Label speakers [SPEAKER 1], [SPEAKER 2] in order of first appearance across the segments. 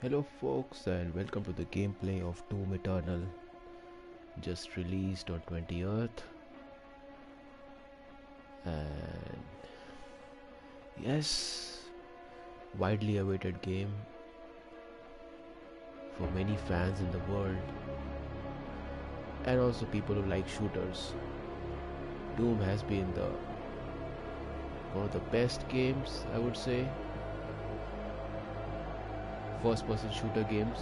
[SPEAKER 1] Hello folks and welcome to the gameplay of Doom Eternal, just released on 20th. And yes, widely awaited game for many fans in the world and also people who like shooters. Doom has been one of the best games, I would say, first person shooter games,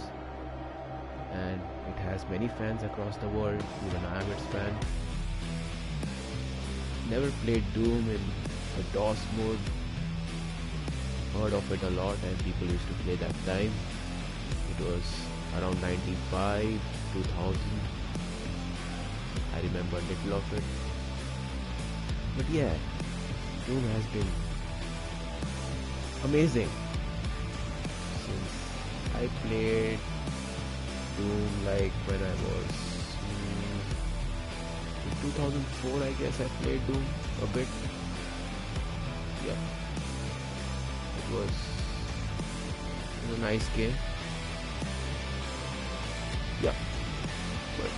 [SPEAKER 1] and it has many fans across the world. Even I am its fan. Never played Doom in the DOS mode, heard of it a lot and people used to play that time. It was around 95, 2000. I remember little of it. But yeah, Doom has been amazing since I played Doom like when I was in 2004, I guess I played Doom a bit. Yeah, it was a nice game. Yeah, but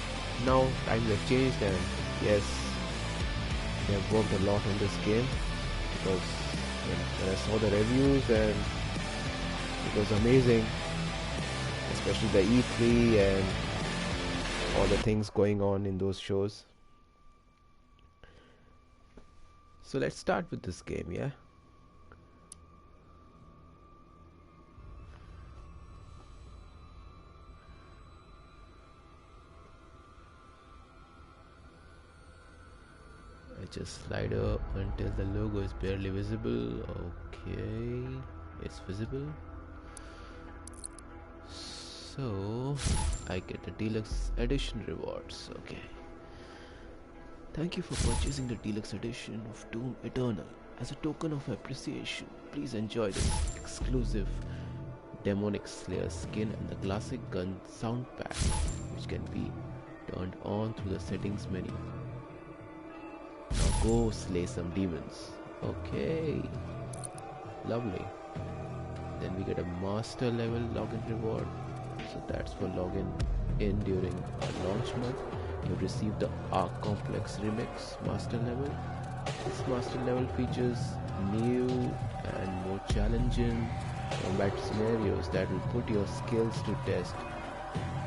[SPEAKER 1] now times have changed and yes, they have worked a lot on this game because when I saw the reviews and it was amazing, especially the E3 and all the things going on in those shows. So let's start with this game, yeah? I just slide up until the logo is barely visible. Okay, it's visible. So I get the deluxe edition rewards. Okay, thank you for purchasing the deluxe edition of Doom Eternal. As a token of appreciation, please enjoy this exclusive demonic slayer skin and the classic gun sound pack, which can be turned on through the settings menu. Now go slay some demons. Okay, lovely. Then we get a master level login reward. So that's for login in during a launch month. You've received the Arc Complex Remix master level. This master level features new and more challenging combat scenarios that will put your skills to test.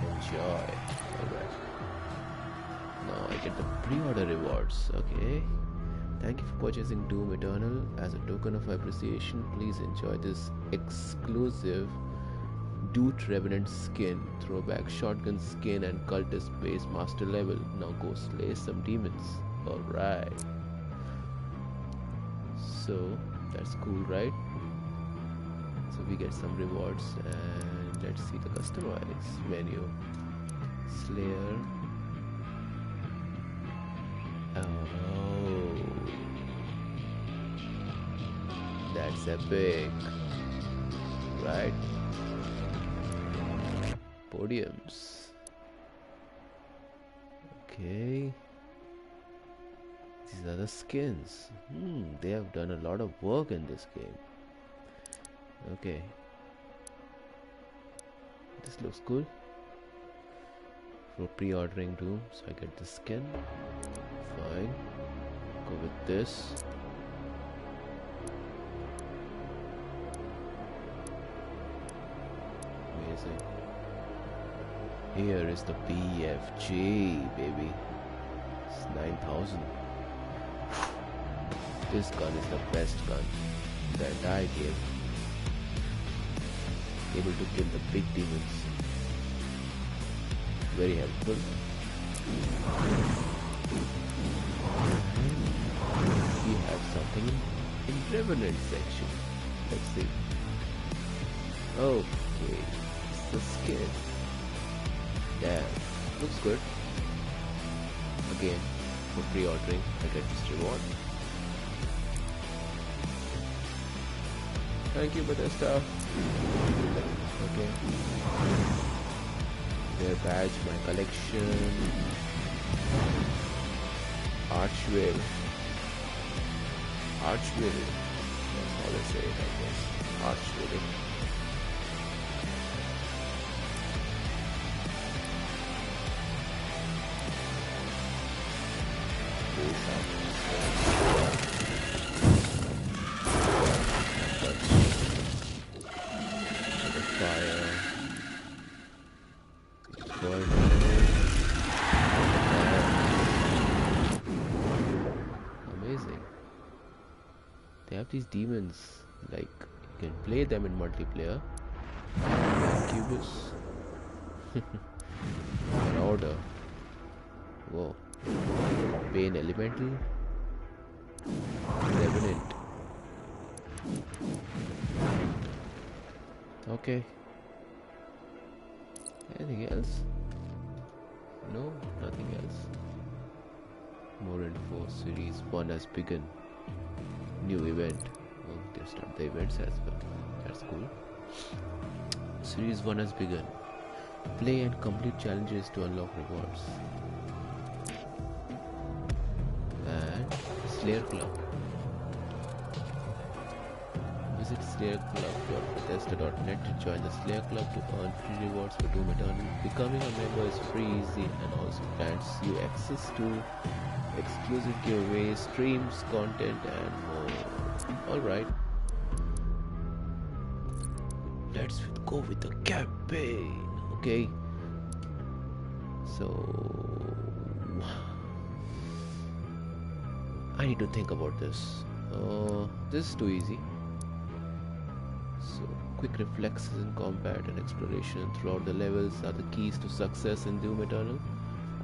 [SPEAKER 1] Enjoy. Alright. Now I get the pre-order rewards. Okay. Thank you for purchasing Doom Eternal. As a token of appreciation, please enjoy this exclusive Doot Revenant skin, throwback shotgun skin and cultist base master level. Now go slay some demons. Alright. So that's cool, right? So we get some rewards and let's see the customize menu. Slayer. Oh, that's epic, right? Podiums. Okay, these are the skins. They have done a lot of work in this game. Okay, this looks cool. For pre-ordering Doom, so I get the skin. Fine. Go with this. Amazing. Here is the BFG, baby. It's 9,000. This gun is the best gun in the entire game. Able to kill the big demons. Very helpful. We have something in Revenant section. Let's see. Okay, it's the skin. Damn, looks good. Again, for pre-ordering, I get this reward. Thank you, Bethesda. Okay. Their badge, my collection. Archwell. Archwell. That's how they say it, I guess. Archwell. these demons. Like, you can play them in multiplayer. Cubus. Marauder. Whoa. Pain Elemental. Revenant. Okay. Anything else? No, nothing else. More info. Series 1 has begun. New event. Oh, they start the events as well. That's cool. Series 1 has begun. Play and complete challenges to unlock rewards. And Slayer Club. Visit slayerclub.bethesda.net to join the Slayer Club to earn free rewards for Doom Eternal. Becoming a member is free, easy, and also grants you access to exclusive giveaways, streams, content, and more. Alright. Let's go with the campaign. Okay. So I need to think about this. This is too easy. So quick reflexes in combat and exploration throughout the levels are the keys to success in Doom Eternal.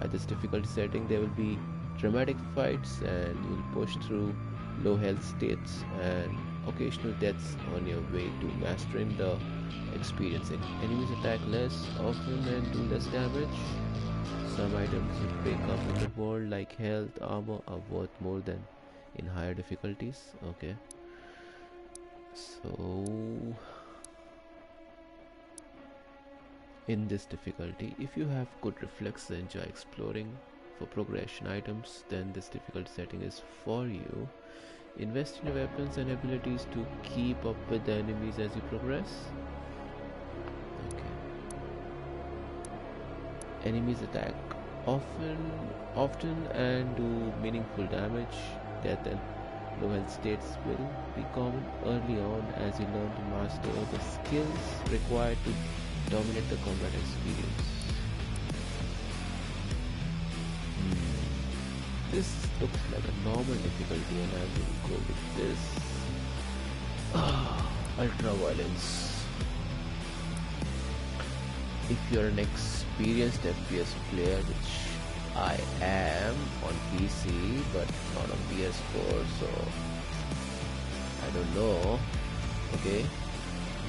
[SPEAKER 1] At this difficulty setting there will be dramatic fights and you'll push through low health states and occasional deaths on your way to mastering the experiencing. Enemies attack less often and do less damage. Some items you pick up in the world like health, armor are worth more than in higher difficulties. Okay. So in this difficulty, if you have good reflexes and enjoy exploring for progression items, then this difficulty setting is for you. Invest in your weapons and abilities to keep up with the enemies as you progress. Okay. Enemies attack often and do meaningful damage. Death and low health states will be common early on as you learn to master the skills required to dominate the combat experience. This looks like a normal difficulty and I will go with this. Ultra violence. If you're an experienced FPS player, which I am on PC but not on PS4, so I don't know. Okay.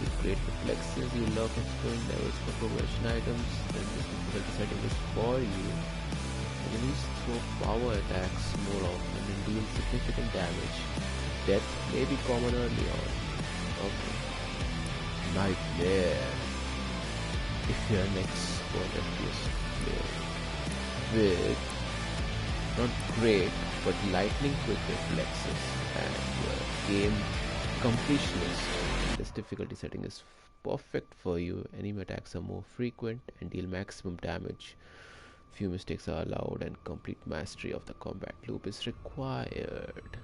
[SPEAKER 1] With great reflexes, you love exploring levels for progression items, then this difficulty setting is for you. Enemies throw power attacks more often and deal significant damage. Death may be common early on. Okay. Nightmare. If you're an expert FPS player with not great but lightning quick reflexes and game completionist, this difficulty setting is perfect for you. Enemy attacks are more frequent and deal maximum damage. Few mistakes are allowed and complete mastery of the combat loop is required.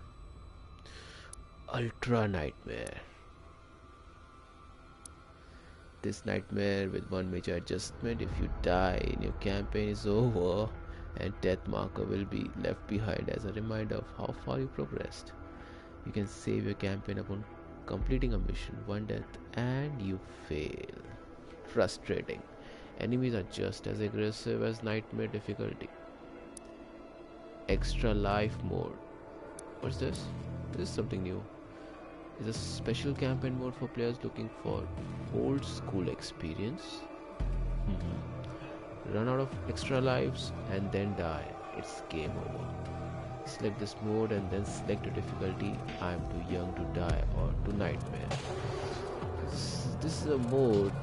[SPEAKER 1] Ultra Nightmare. This nightmare with one major adjustment: if you die in your campaign is over and death marker will be left behind as a reminder of how far you progressed. You can save your campaign upon completing a mission. One death and you fail. Frustrating. Enemies are just as aggressive as nightmare difficulty. Extra life mode. What's this? This is something new. It's a special campaign mode for players looking for old school experience. Run out of extra lives and then die. It's game over. Select this mode and then select a difficulty. I am too young to die or to nightmare. This is a mode.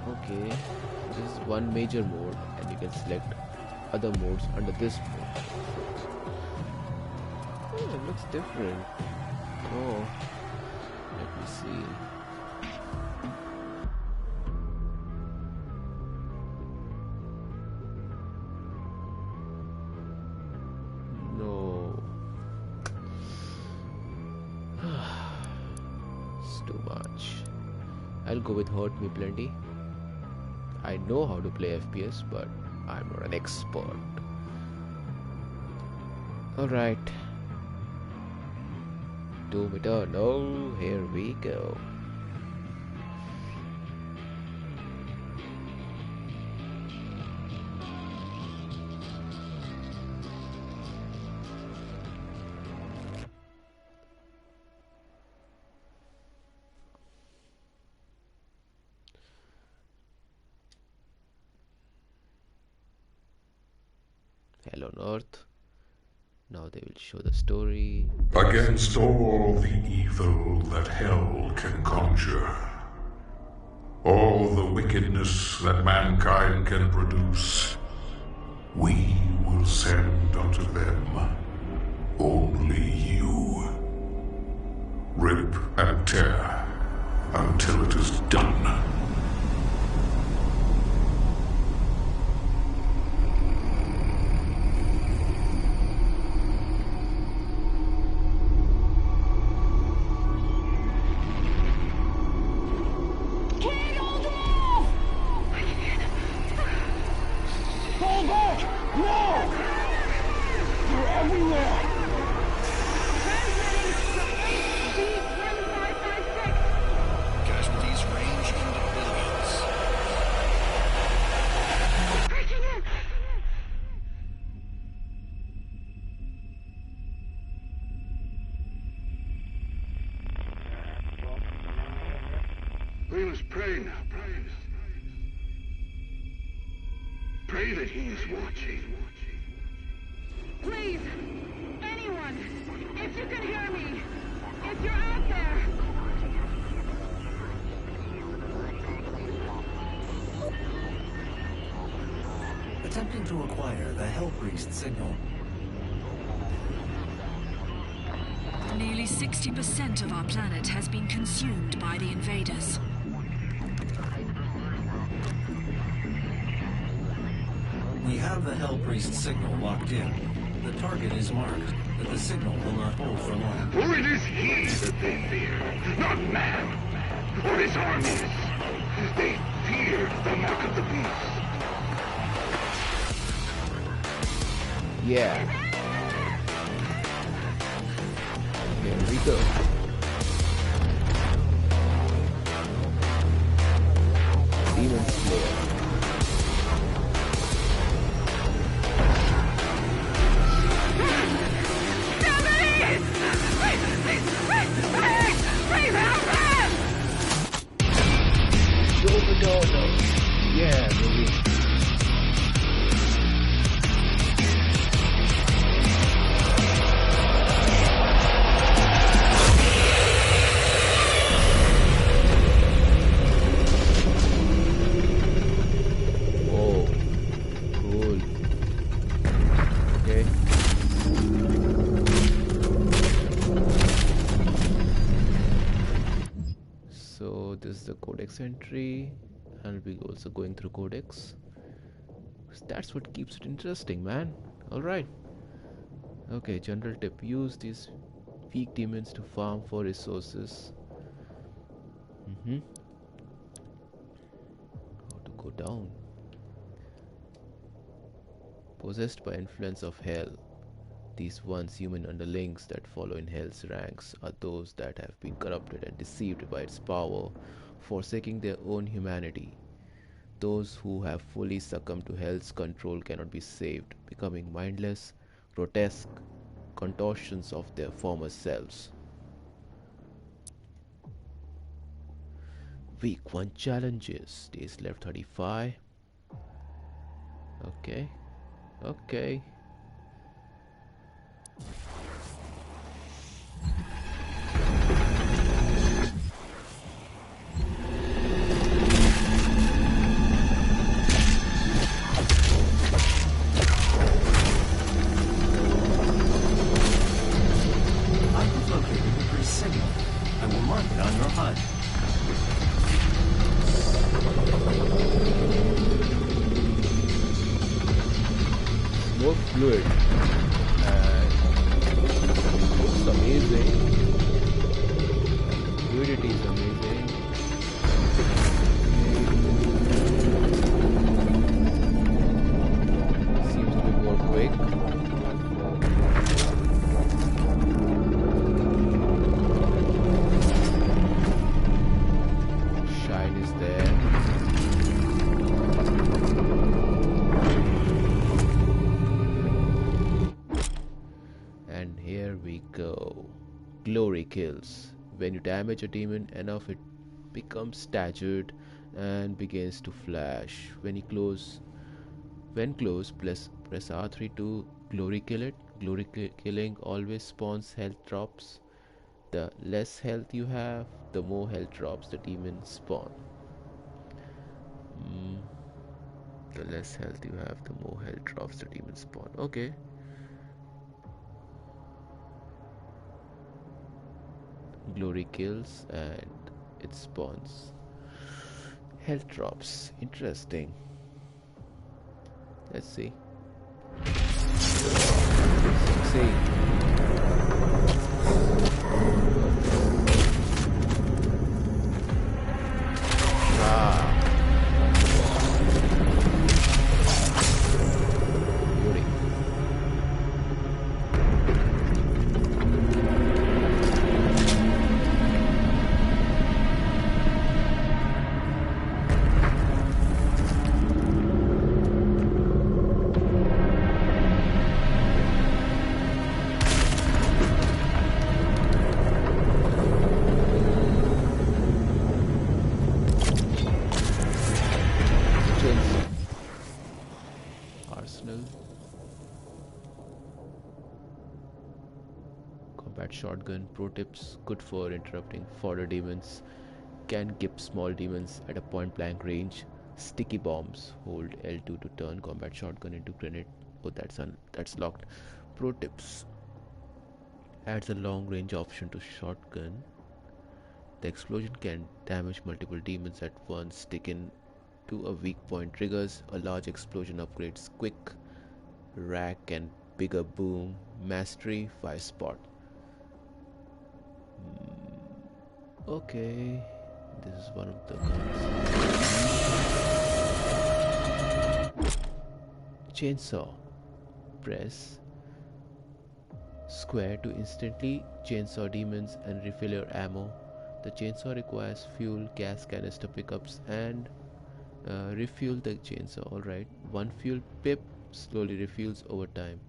[SPEAKER 1] Okay, this is one major mode and you can select other modes under this mode. Oh, it looks different. Oh, let me see. No. It's too much. I'll go with Hurt Me Plenty. I know how to play FPS, but I'm not an expert. Alright. Doom Eternal, here we go. Hell on Earth. Now they will show the story.
[SPEAKER 2] Against all the evil that hell can conjure, all the wickedness that mankind can produce, we will send unto them only you. Rip and tear until it is done.
[SPEAKER 3] We must pray now, pray. Pray that he is watching.
[SPEAKER 4] Please, anyone, if you can hear me, if you're out there.
[SPEAKER 5] Attempting to acquire the Hell Priest signal.
[SPEAKER 6] Nearly 60% of our planet has been consumed by the invaders.
[SPEAKER 5] We have the Hell Priest signal locked in. The target is marked, but the signal will not hold for long.
[SPEAKER 3] For it is he that they fear, not man, or his armies. They fear the mark of the beast.
[SPEAKER 1] Yeah. Here we go. Demon Slayer. Yeah, baby. Oh, cool. Okay. So this is the codex entry. And we're also going through codex. That's what keeps it interesting, man. Alright. Okay, general tip. Use these weak demons to farm for resources. How to go down. Possessed by influence of hell. These once human underlings that follow in hell's ranks are those that have been corrupted and deceived by its power, forsaking their own humanity. Those who have fully succumbed to hell's control cannot be saved, becoming mindless, grotesque contortions of their former selves. Week 1 challenges. Days left 35. Okay. Okay. More fluid and looks amazing. Fluidity is amazing. Seems to be more quick. kills. When you damage a demon enough, it becomes staggered and begins to flash. When close, press R3 to glory kill it. Killing always spawns health drops. The less health you have, the more health drops the demon spawn. The less health you have, the more health drops the demon spawn. Okay. Glory kills and it spawns health drops. Interesting. Let's see. Combat shotgun. Pro tips: good for interrupting fodder demons. Can gip small demons at a point blank range. Sticky bombs. Hold L2 to turn combat shotgun into grenade. Oh, that's locked. Pro tips: adds a long range option to shotgun. The explosion can damage multiple demons at once. Taken to a weak point. Triggers a large explosion. Upgrades quick rack and bigger boom. Mastery 5 spot. Okay, this is one of the guns. Chainsaw. Press square to instantly chainsaw demons and refill your ammo. The chainsaw requires fuel, gas canister pickups, and refuel the chainsaw. Alright, one fuel pip slowly refuels over time.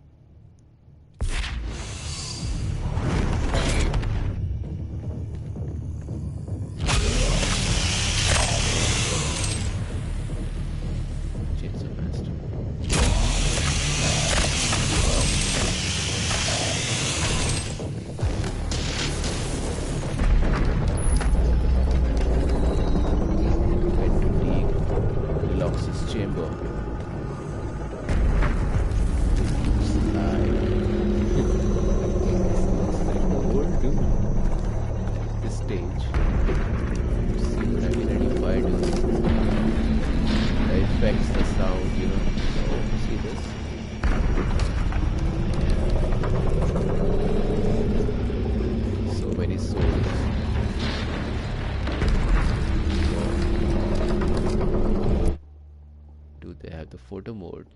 [SPEAKER 1] The photo mode,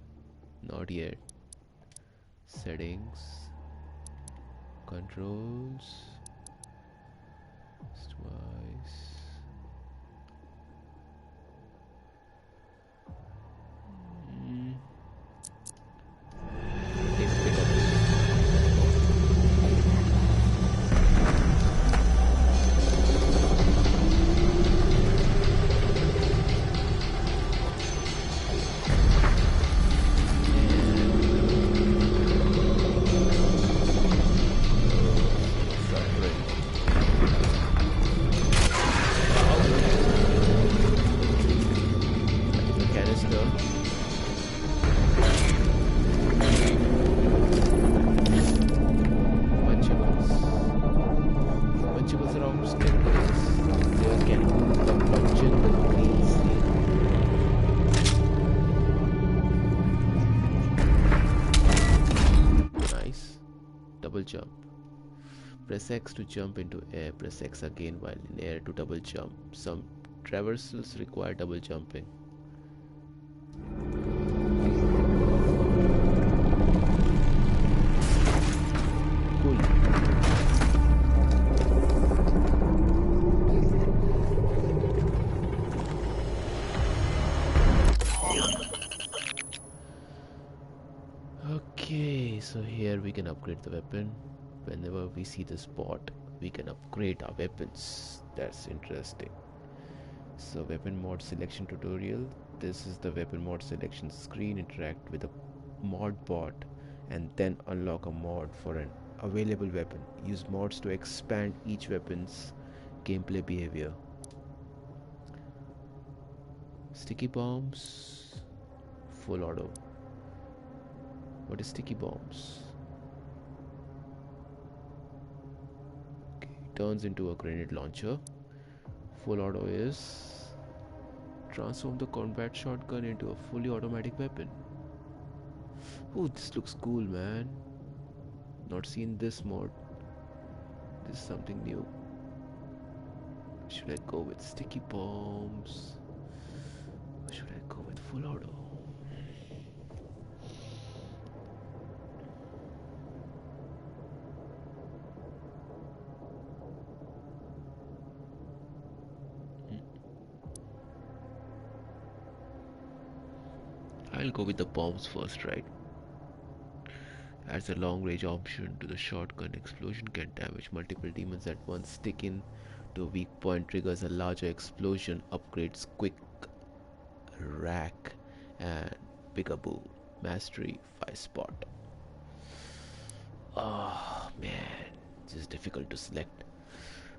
[SPEAKER 1] not yet. Settings, controls, twice. Jump. Press X to jump into air. Press X again while in air to double jump. Some traversals require double jumping. Cool. Okay, so here we can upgrade the weapon whenever we see the spot. we can upgrade our weapons. That's interesting. So weapon mod selection tutorial. This is the weapon mod selection screen. Interact with a mod bot and then unlock a mod for an available weapon. Use mods to expand each weapon's gameplay behavior. Sticky bombs, full auto. What is sticky bombs? Okay, turns into a grenade launcher. Full auto is transform the combat shotgun into a fully automatic weapon. Oh, this looks cool, man. Not seen this mod. This is something new. Should I go with sticky bombs? Or should I go with full auto? I'll go with the bombs first, right? Adds a long range option to the shotgun. Explosion can damage multiple demons at once. Stick in to a weak point triggers a larger explosion. Upgrades quick rack and peekaboo. Mastery 5 spot. Oh man, this is difficult to select.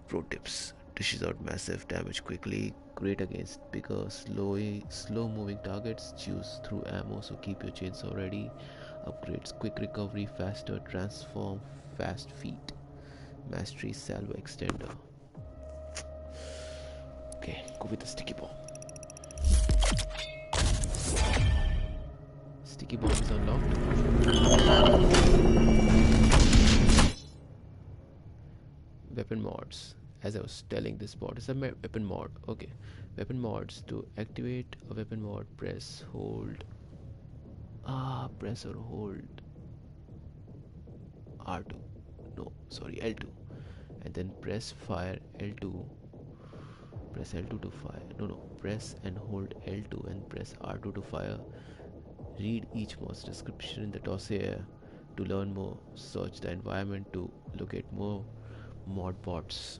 [SPEAKER 1] Pro tips: dishes out massive damage quickly. Great against bigger, slow moving targets. Choose through ammo, so keep your chainsaw ready. Upgrades quick recovery, faster transform, fast feet. Mastery salvo extender. Okay, go with the sticky bomb. Sticky bomb is unlocked. Weapon mods. As I was telling, this mod is a weapon mod. Okay, weapon mods. To activate a weapon mod, press hold. Press or hold R2. No, sorry, L2. And then press fire L2. Press L2 to fire. No, press and hold L2 and press R2 to fire. Read each mod's description in the dossier to learn more. Search the environment to locate more mod bots.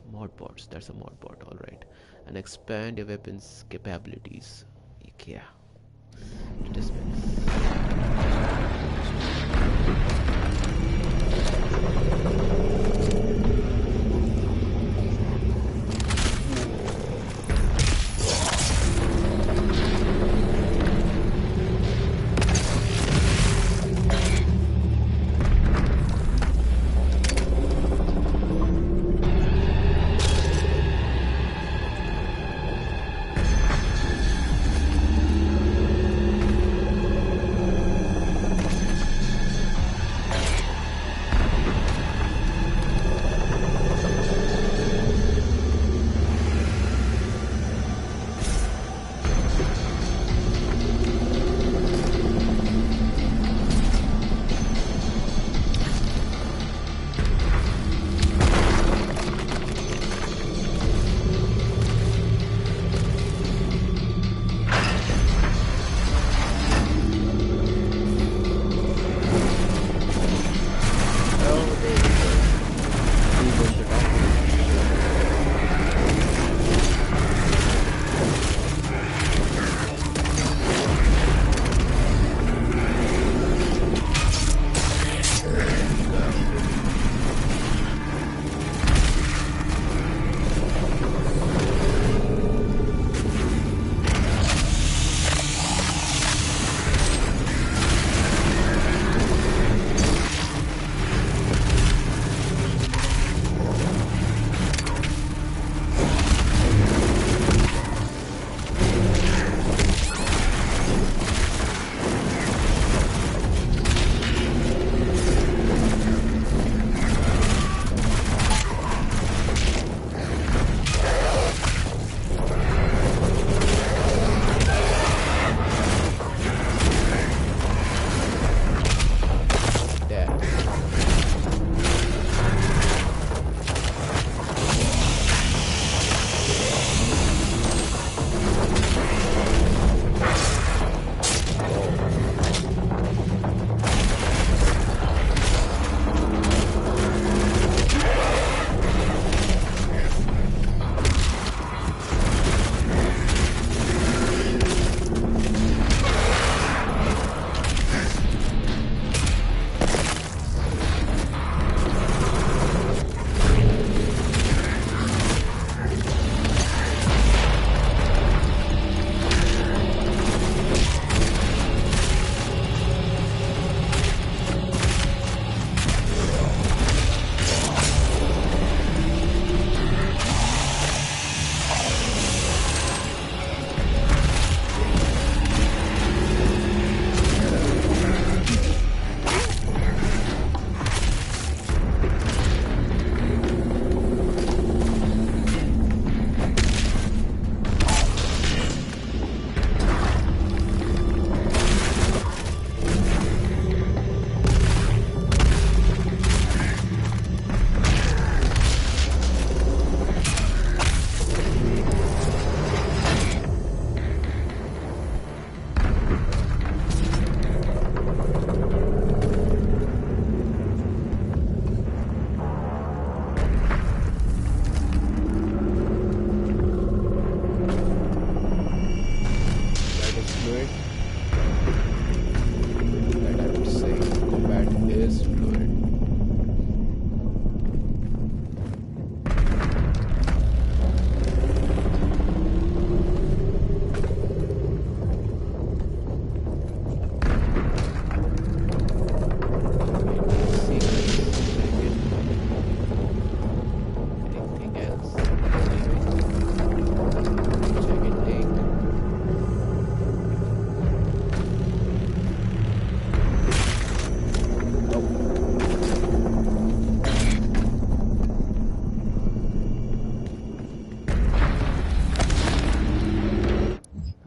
[SPEAKER 1] That's a mod bot, alright. And expand your weapons capabilities. Yeah. Dismiss.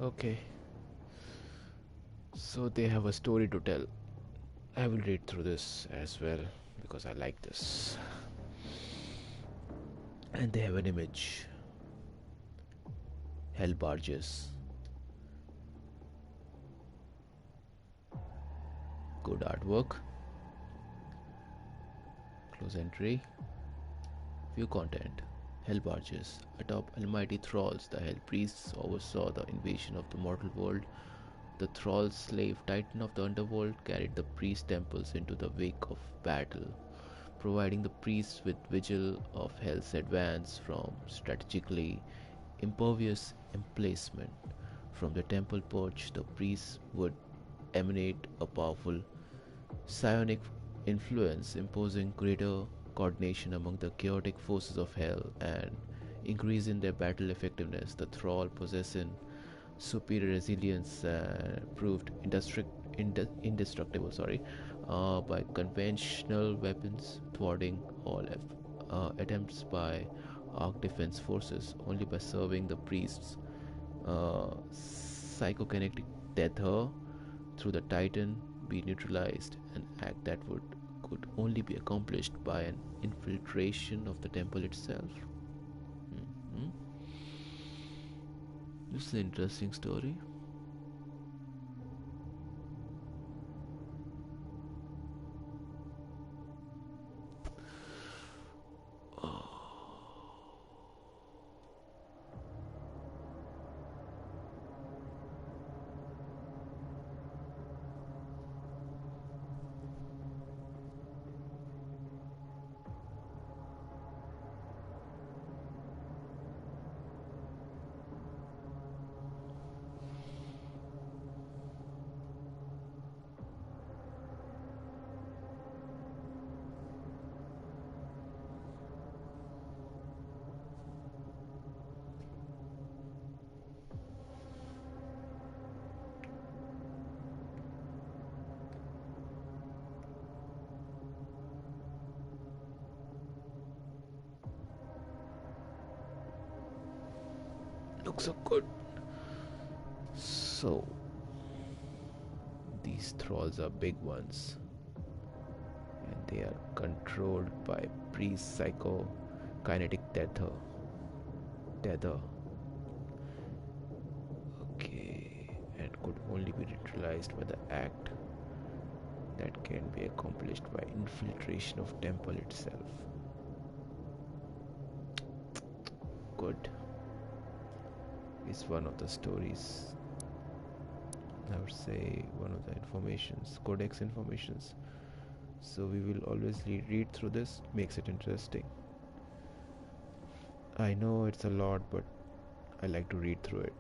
[SPEAKER 1] Okay, so they have a story to tell. I will read through this as well because I like this. And they have an image. Hell barges. Good artwork. Close entry. View content. Hell barges. Atop almighty thralls, the Hell priests oversaw the invasion of the mortal world. The thrall slave titan of the underworld carried the priest temples into the wake of battle, providing the priests with vigil of Hell's advance from strategically impervious emplacement. From the temple perch, the priests would emanate a powerful psionic influence, imposing greater coordination among the chaotic forces of Hell and increasing their battle effectiveness. The thrall possessing superior resilience proved indestructible by conventional weapons, thwarting all attempts by arc defense forces. Only by serving the priest's psychokinetic tether through the Titan be neutralized, an act that could only be accomplished by an infiltration of the temple itself. Mhm. This is an interesting story. Looks so good. So, these thralls are big ones, and they are controlled by pre-psychokinetic tether. Okay, and could only be neutralized by the act that can be accomplished by infiltration of temple itself. Good. Is one of the stories, I would say one of the informations, codex informations. So we will always read through this, makes it interesting. I know it's a lot, but I like to read through it.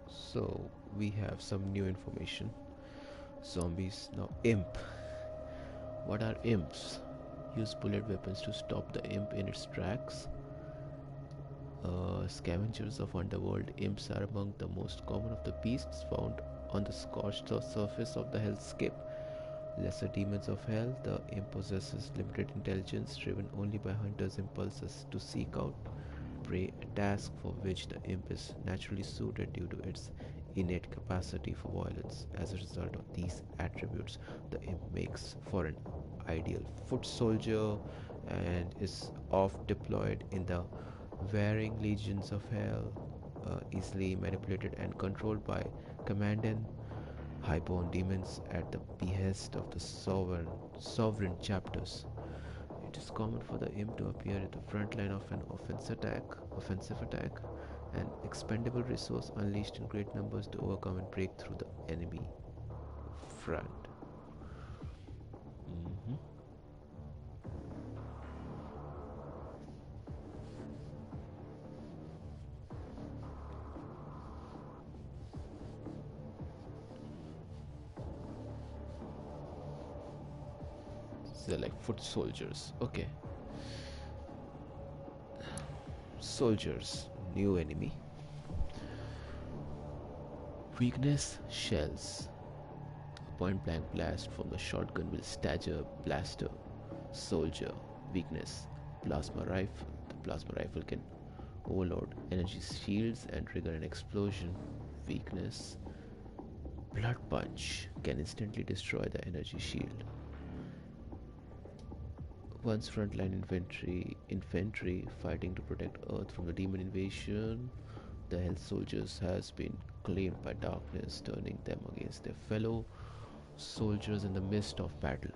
[SPEAKER 1] So we have some new information. Zombies. Now imp. What are imps? Use bullet weapons to stop the imp in its tracks. Scavengers of underworld, imps are among the most common of the beasts found on the scorched surface of the hellscape. Lesser demons of hell, the imp possesses limited intelligence, driven only by hunters' impulses to seek out prey, a task for which the imp is naturally suited due to its innate capacity for violence. As a result of these attributes, the imp makes for an ideal foot soldier and is oft deployed in the varying legions of hell, easily manipulated and controlled by commandant highborn demons at the behest of the sovereign chapters. It is common for the imp to appear at the front line of an offensive attack, an expendable resource unleashed in great numbers to overcome and break through the enemy front. Mhm. They're like foot soldiers. Okay. Soldiers, new enemy. Weakness, shells. A point blank blast from the shotgun will stagger blaster Soldier. Weakness. Plasma rifle. The plasma rifle can overload energy shields and trigger an explosion. Weakness. Blood punch can instantly destroy the energy shield. Once frontline infantry fighting to protect Earth from the demon invasion, the Hell Soldiers has been claimed by darkness, turning them against their fellow soldiers in the midst of battle.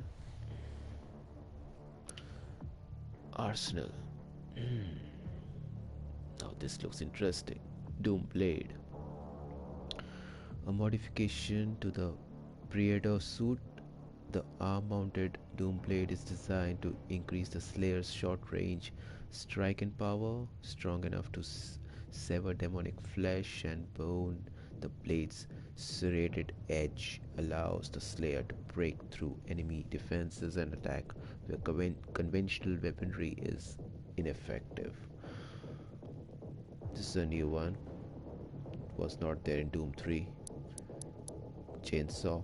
[SPEAKER 1] Arsenal. Now this looks interesting. Doom Blade. A modification to the Predator suit. The arm-mounted Doom Blade is designed to increase the Slayer's short-range strike power, strong enough to sever demonic flesh and bone. The blade's serrated edge allows the Slayer to break through enemy defenses and attack where conventional weaponry is ineffective. This is a new one. It was not there in Doom 3. Chainsaw.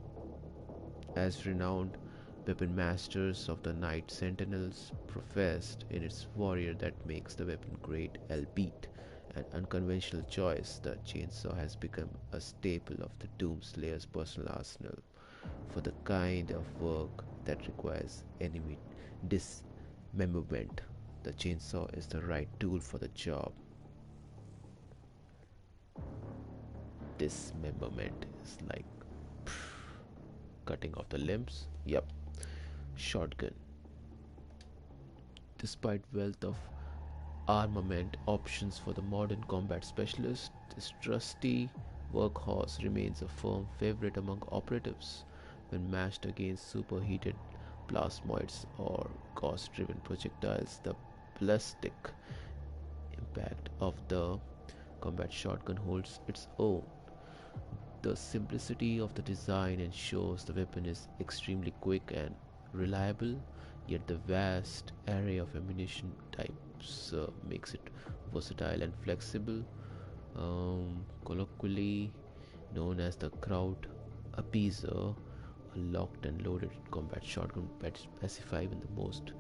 [SPEAKER 1] As renowned weapon masters of the Night Sentinels professed in its warrior that makes the weapon great, albeit an unconventional choice, the chainsaw has become a staple of the Doom Slayer's personal arsenal. For the kind of work that requires enemy dismemberment, the chainsaw is the right tool for the job. Dismemberment is like cutting off the limbs. Yep. Shotgun. Despite wealth of armament options for the modern combat specialist, this trusty workhorse remains a firm favorite among operatives when matched against superheated plasmoids or ghost-driven projectiles. The ballistic impact of the combat shotgun holds its own. The simplicity of the design ensures the weapon is extremely quick and reliable, yet the vast array of ammunition types makes it versatile and flexible. Colloquially known as the crowd appeaser, a locked and loaded combat shotgun pacify even the most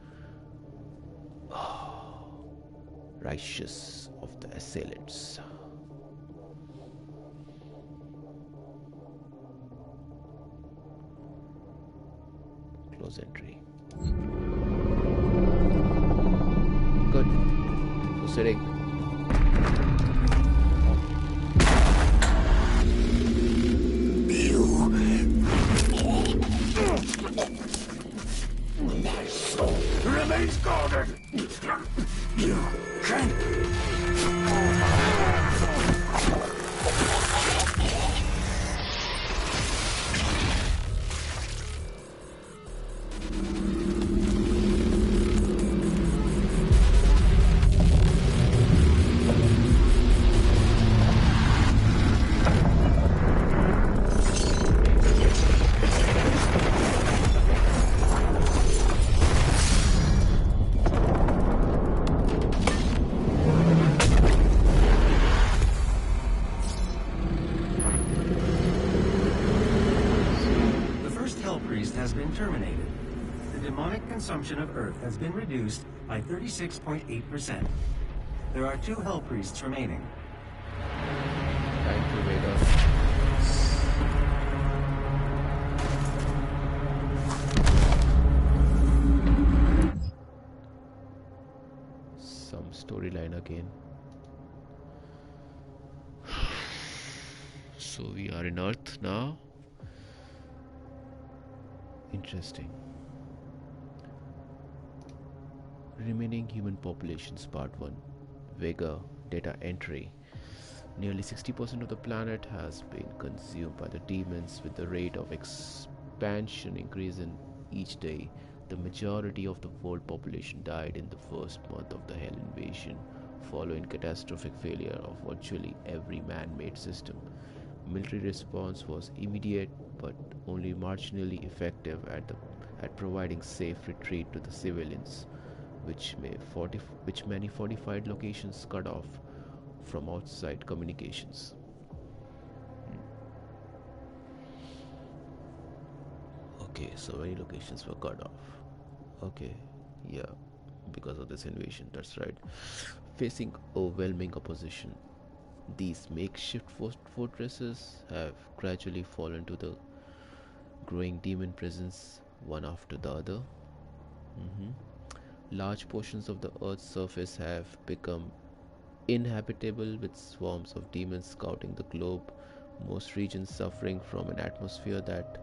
[SPEAKER 1] righteous of the assailants. Close entry. Good. Proceeding.
[SPEAKER 3] My soul remains guarded. You can't.
[SPEAKER 5] Terminated. The demonic consumption of Earth has been reduced by 36.8%. There are 2 Hell Priests remaining.
[SPEAKER 1] Time to wake up. Some storyline again. So we are in Earth now. Interesting. Remaining human populations, part 1. Vega data entry. Nearly 60% of the planet has been consumed by the demons, with the rate of expansion increasing each day. The majority of the world population died in the first month of the Hell invasion, following catastrophic failure of virtually every man-made system. Military response was immediate but only marginally effective at providing safe retreat to the civilians, which many fortified locations cut off from outside communications. Okay, so many locations were cut off. Okay, Yeah, because of this invasion, that's right. Facing overwhelming opposition, these makeshift fortresses have gradually fallen to the growing demon presence one after the other. Mhm. Large portions of the Earth's surface have become inhabitable with swarms of demons scouting the globe, most regions suffering from an atmosphere that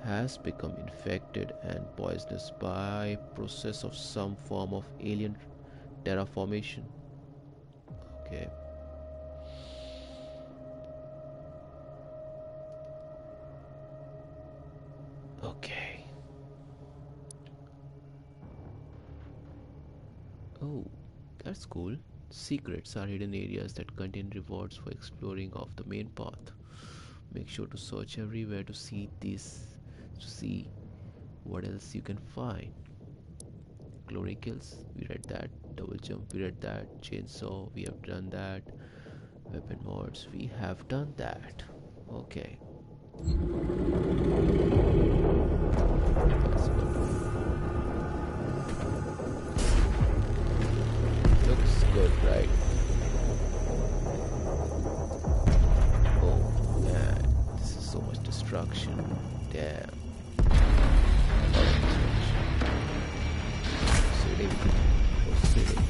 [SPEAKER 1] has become infected and poisonous by process of some form of alien terraformation. Okay. Okay. Oh, that's cool. Secrets are hidden areas that contain rewards for exploring off the main path. Make sure to search everywhere to see what else you can find. Glory kills, we read that. Double jump, we read that. Chainsaw, we have done that. Weapon mods, we have done that. Okay, that's good. Looks good, right? Oh man, this is so much destruction. Damn. Lot of destruction. Proceeding.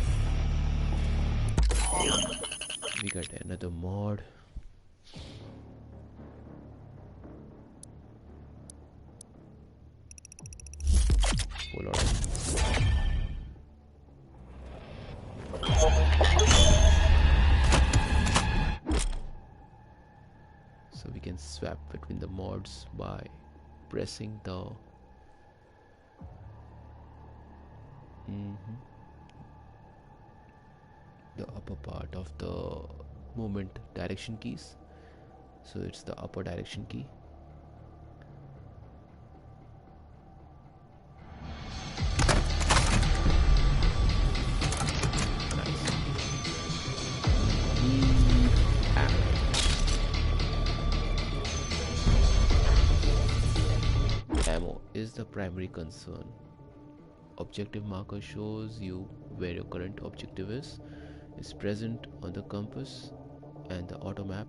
[SPEAKER 1] We got another mod. Full on. So we can swap between the mods by pressing the upper part of the movement direction keys. So it's the upper direction key. Nice. Ammo is the primary concern. Objective marker shows you where your current objective is present on the compass and the auto map.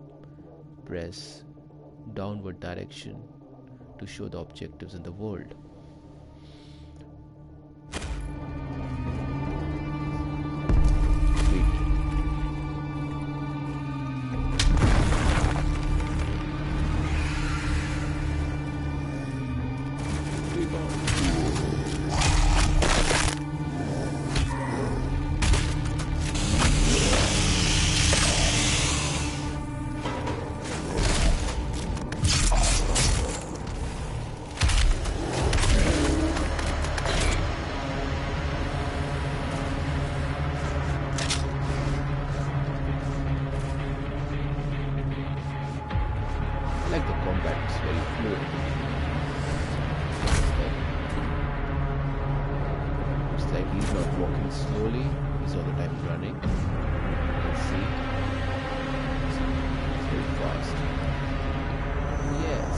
[SPEAKER 1] Press downward direction to show the objectives in the world. Sweet. Like the combat is very fluid. It's like he's not walking slowly, he's all the time running. You can see. It's very fast. Yes,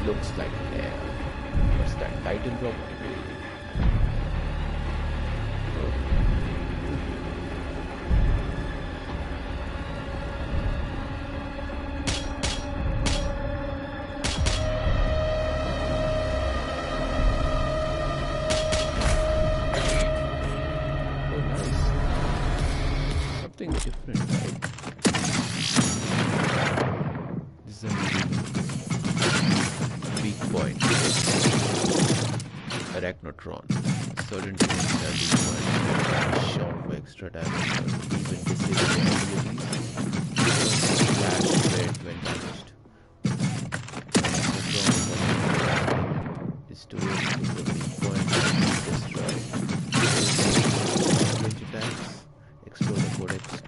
[SPEAKER 1] looks like an air. What's that? Titan drop? Arachnotron. Certain demons have been one shot for extra damage or even disable their abilities. Flash red when damaged. Arachnotron is to the weak point and destroy. Range attacks. Explore the codex to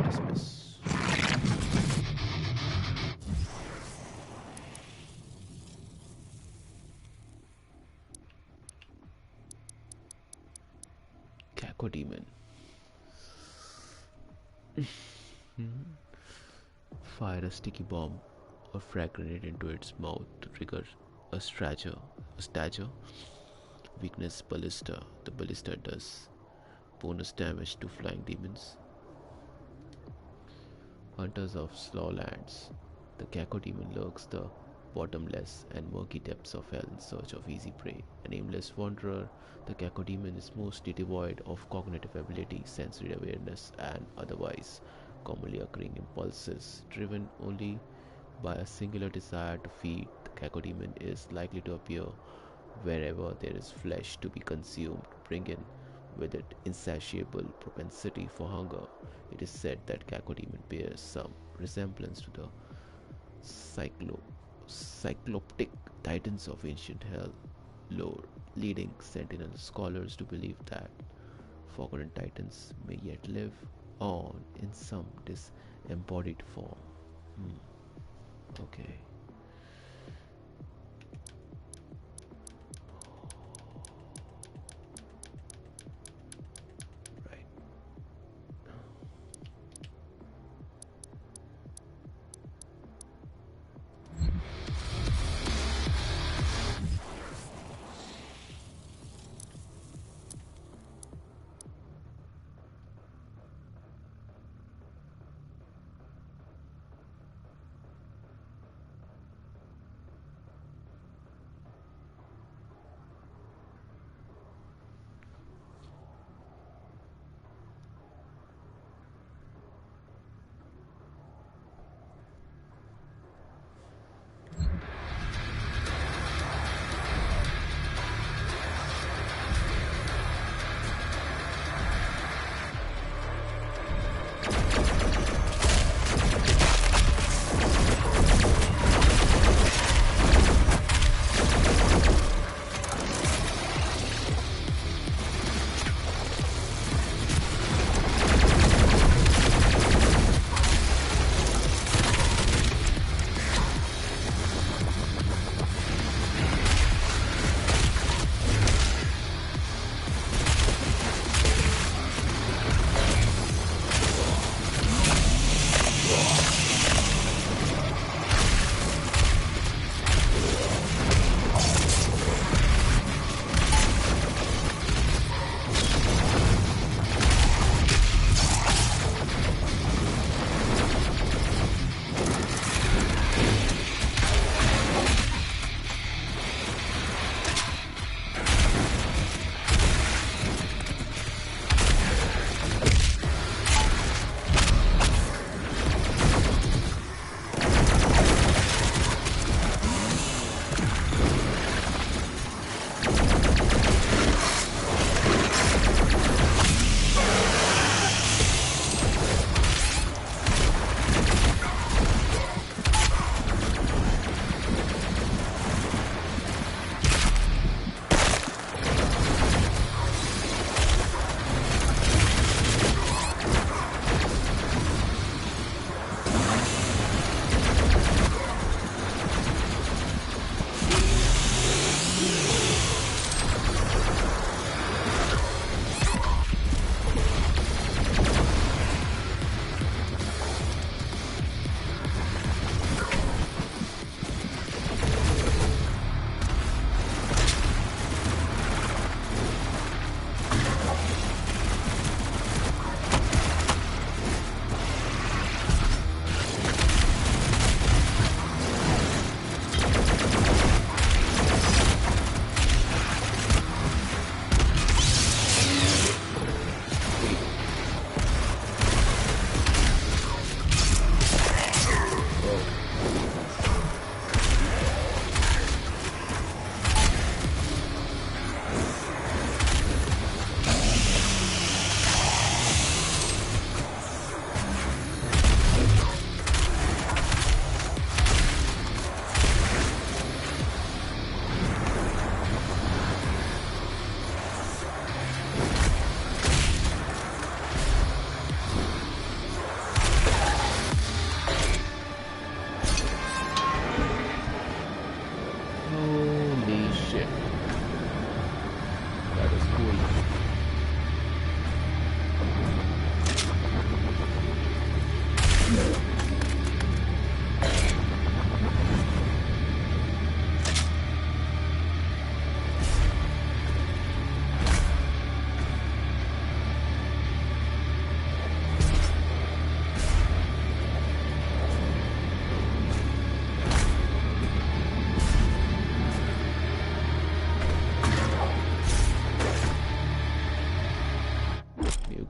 [SPEAKER 1] dismiss. Cacodemon. Fire a sticky bomb or frag grenade into its mouth to trigger a stature. Weakness ballista. The ballista does bonus damage to flying demons. Hunters of Slawlands. The Cacodemon lurks the bottomless and murky depths of hell in search of easy prey. An aimless wanderer, the Cacodemon is mostly devoid of cognitive ability, sensory awareness, and otherwise commonly occurring impulses. Driven only by a singular desire to feed, the Cacodemon is likely to appear wherever there is flesh to be consumed, bringing with it insatiable propensity for hunger. It is said that Cacodemon bears some resemblance to the cycloptic titans of ancient hell lore, leading sentinel scholars to believe that forgotten titans may yet live on in some disembodied form. Okay. Right.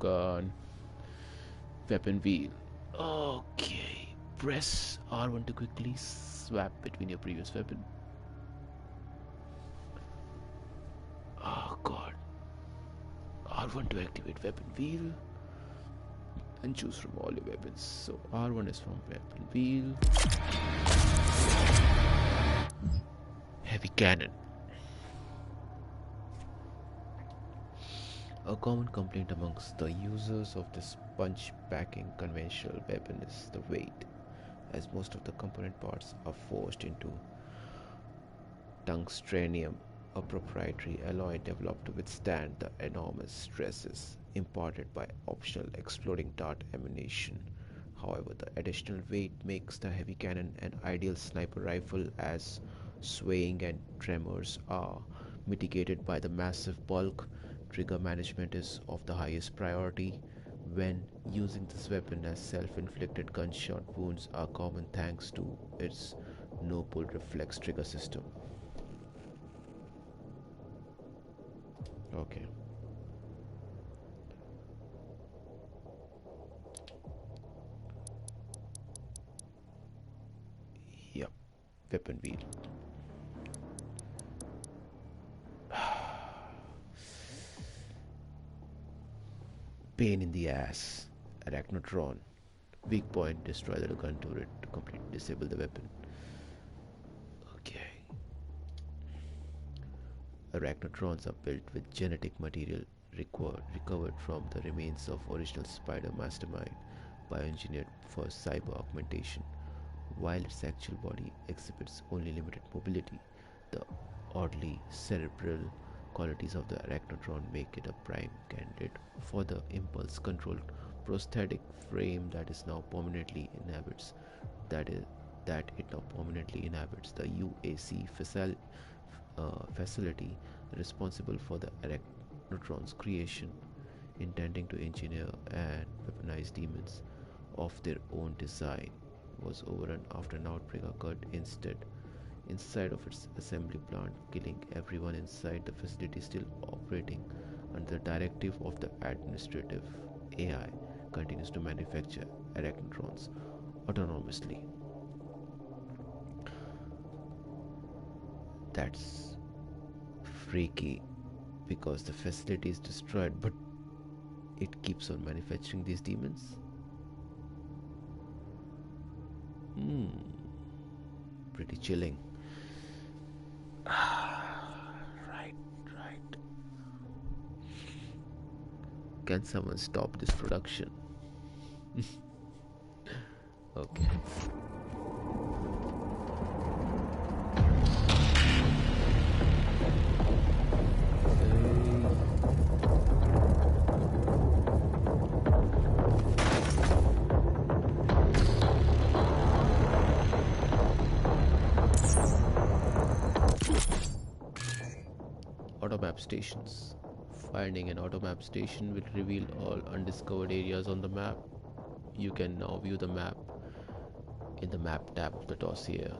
[SPEAKER 1] gun. Weapon wheel. Okay. Press R1 to quickly swap between your previous weapon. Oh god. R1 to activate weapon wheel. And choose from all your weapons. So R1 is from weapon wheel. Heavy cannon. A common complaint amongst the users of this punch packing conventional weapon is the weight, as most of the component parts are forged into tungstenium, a proprietary alloy developed to withstand the enormous stresses imparted by optional exploding dart ammunition. However, the additional weight makes the heavy cannon an ideal sniper rifle, as swaying and tremors are mitigated by the massive bulk. Trigger management is of the highest priority when using this weapon, as self-inflicted gunshot wounds are common thanks to its no-pull reflex trigger system. Okay. Yep. Weapon wheel. Pain in the ass. Arachnotron. Weak point. Destroy the gun turret to completely disable the weapon. Okay. Arachnotrons are built with genetic material recovered from the remains of original spider mastermind, bioengineered for cyber augmentation. While its actual body exhibits only limited mobility, the oddly cerebral qualities of the arachnotron make it a prime candidate for the impulse controlled prosthetic frame that it now permanently inhabits the UAC facility responsible for the arachnotron's creation, intending to engineer and weaponize demons of their own design, was overrun after an outbreak occurred inside of its assembly plant, killing everyone inside. The facility still operating under the directive of the administrative AI continues to manufacture arachnotrons autonomously. That's freaky because the facility is destroyed, but it keeps on manufacturing these demons. Pretty chilling. Right. Can someone stop this production? Okay. Automap stations. Finding an automap station will reveal all undiscovered areas on the map. You can now view the map in the map tab of the dossier.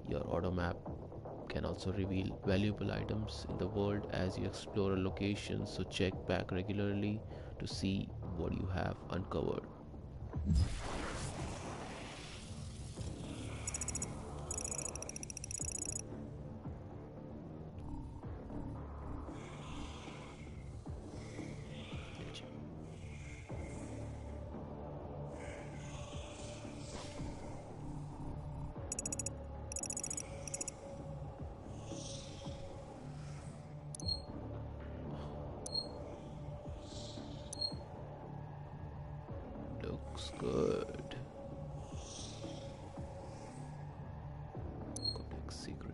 [SPEAKER 1] Your automap can also reveal valuable items in the world as you explore a location, so check back regularly to see what you have uncovered. Looks good. Codex secret.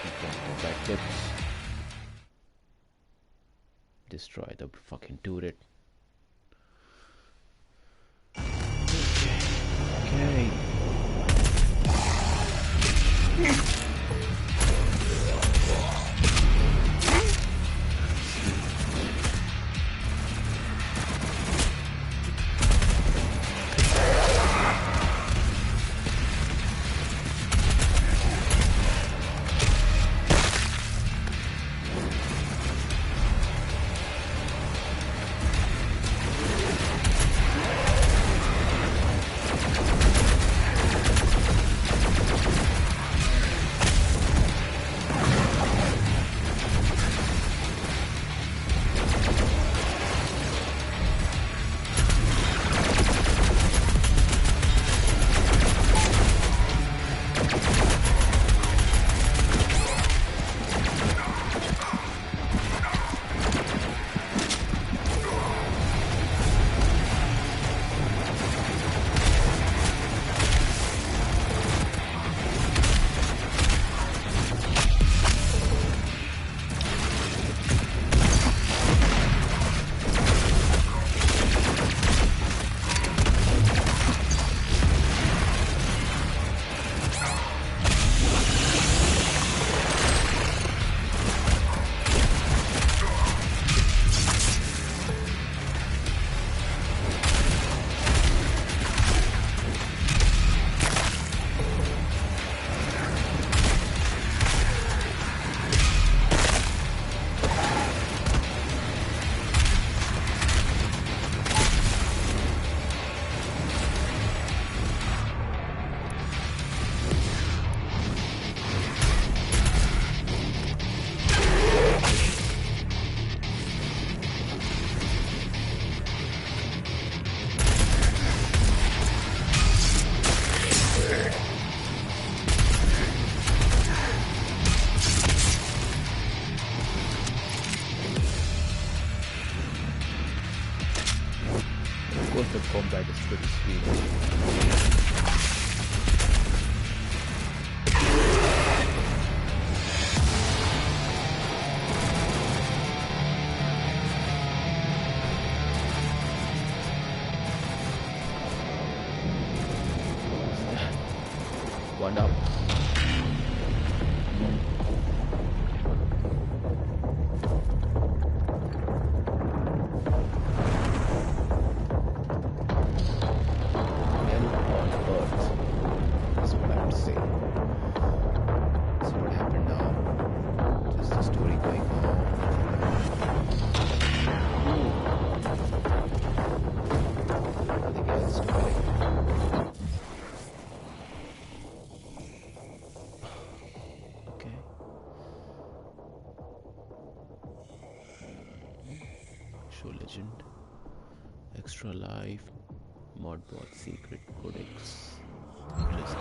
[SPEAKER 1] Combat tips. Destroy the fucking turret. Okay. The combat is pretty sweet. One up. Show legend, extra life, modbot secret codex. Interesting.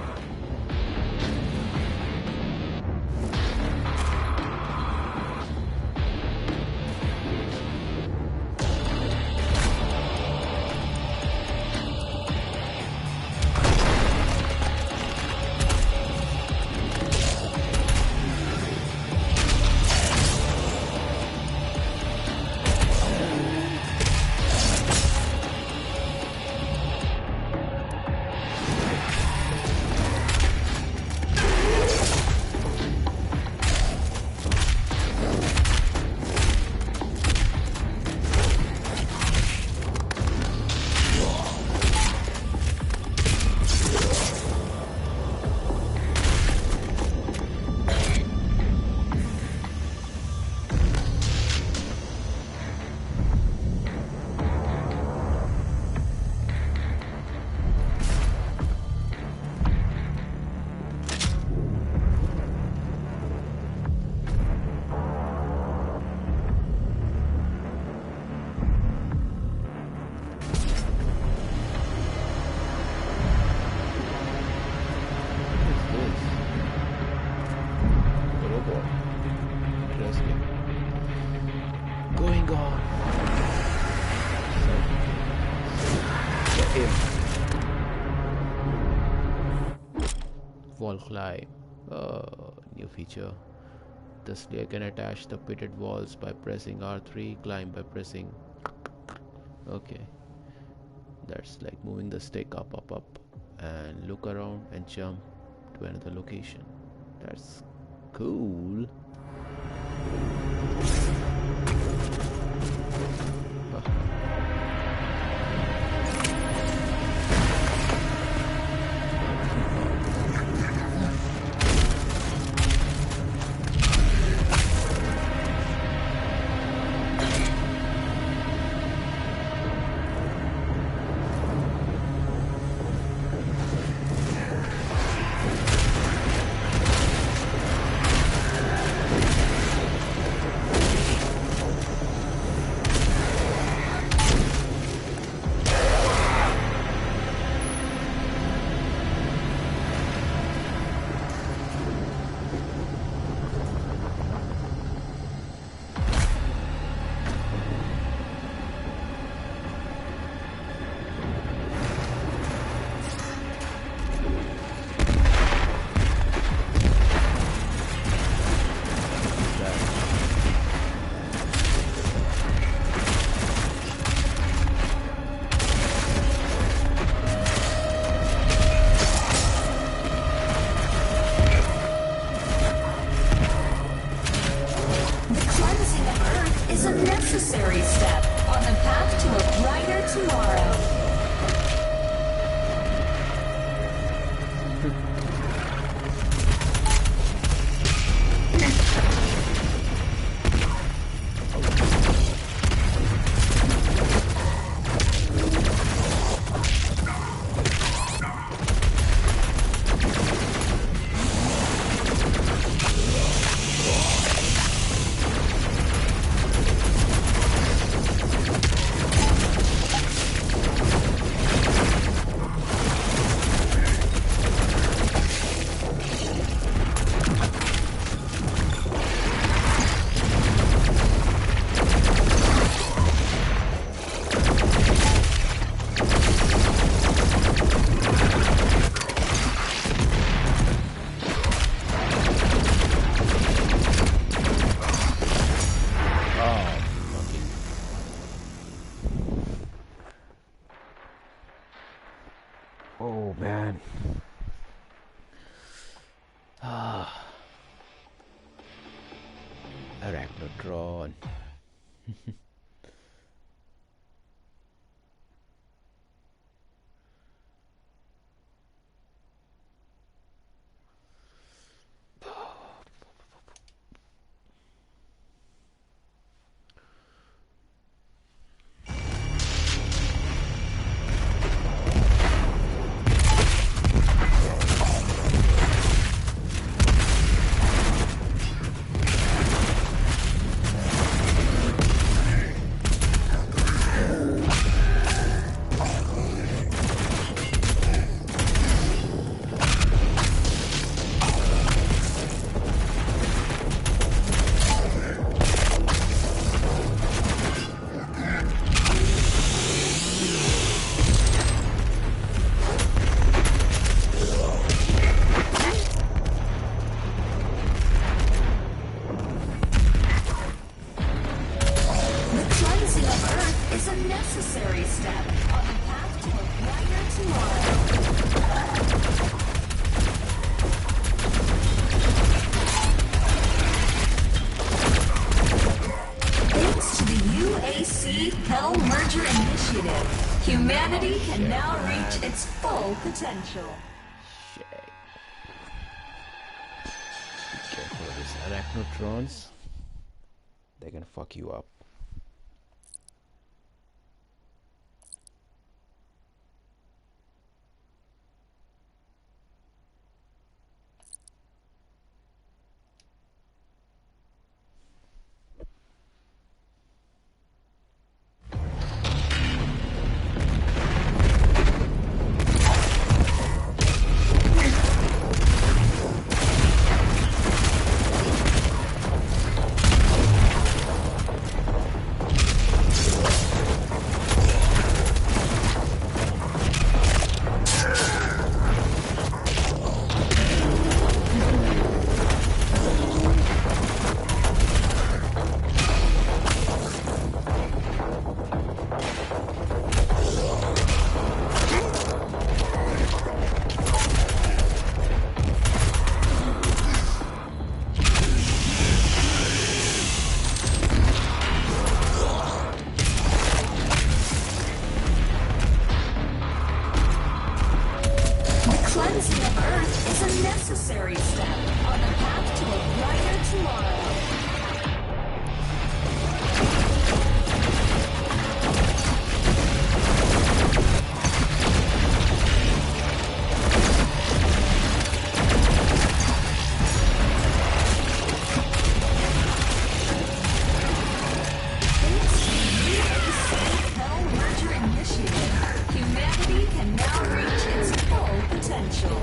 [SPEAKER 1] Wall climb, new feature. The slayer can attach the pitted walls by pressing R3, climb by pressing. Okay, that's like moving the stick up, and look around and jump to another location. That's cool. Oh man. Arachnotron.
[SPEAKER 7] Humanity can now reach its full potential.
[SPEAKER 1] Shit. Be careful of these arachnotrons. They can fuck you up.
[SPEAKER 7] tomorrow. Hell merger initiated. Humanity can now reach its full potential.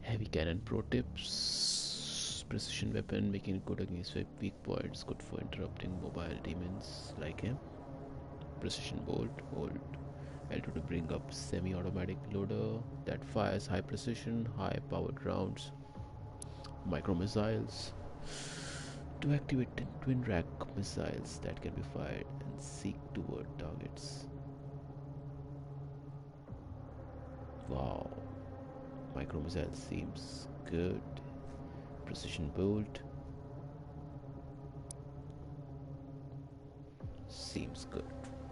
[SPEAKER 1] Heavy cannon pro tips. Precision weapon, making it good against weak points, good for interrupting mobile demons like him. Precision bolt, hold L2 to bring up semi-automatic loader that fires high precision, high powered rounds. Micro missiles to activate twin rack missiles that can be fired and seek toward targets. Wow. Micro missile seems good. Precision bolt seems good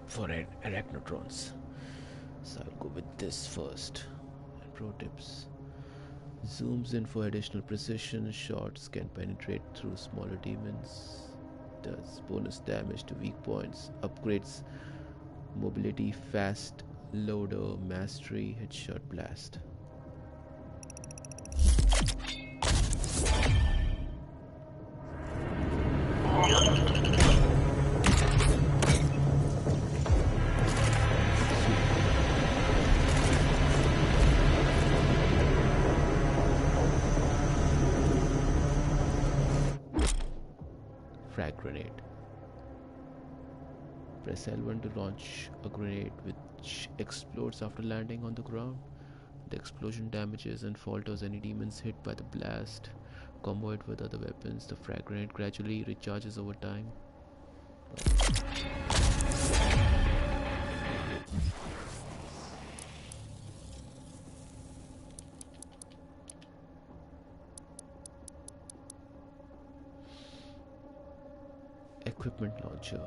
[SPEAKER 1] for arachnotrons. So I'll go with this first. And pro tips. Zooms in for additional precision. Shots can penetrate through smaller demons. Does bonus damage to weak points. Upgrades mobility, fast loader, mastery, headshot blast. Frag grenade. Press L1 to launch a grenade which explodes after landing on the ground. The explosion damages and falters any demons hit by the blast. Combo it with other weapons. The frag grenade gradually recharges over time. Equipment launcher.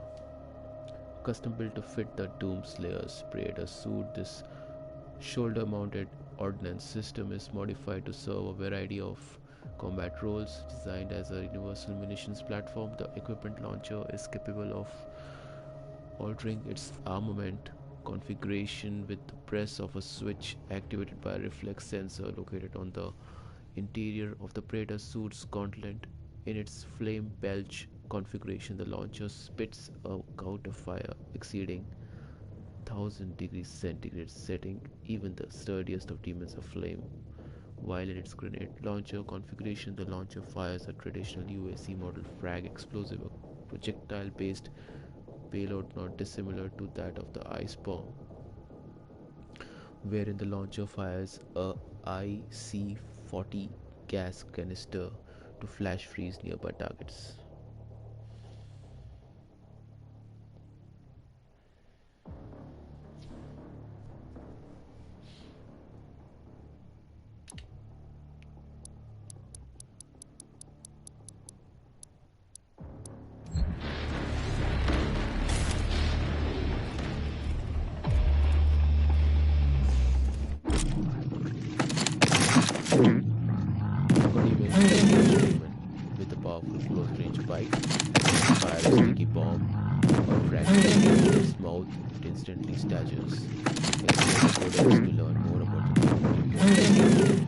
[SPEAKER 1] Custom built to fit the Doomslayer's Praetor suit, this shoulder-mounted ordnance system is modified to serve a variety of combat roles. Designed as a universal munitions platform, the equipment launcher is capable of altering its armament configuration with the press of a switch activated by a reflex sensor located on the interior of the Praetor suit's gauntlet. In its flame belch configuration, the launcher spits a gout of fire exceeding 1000 degrees centigrade, setting even the sturdiest of demons aflame. While in its grenade launcher configuration, the launcher fires a traditional UAC model frag explosive, a projectile based payload not dissimilar to that of the ice bomb, wherein the launcher fires a IC-40 gas canister to flash freeze nearby targets. With a powerful close-range bite, fire a sticky bomb or fragment in its mouth, it instantly staggers. Explore the codex to learn more about the technology.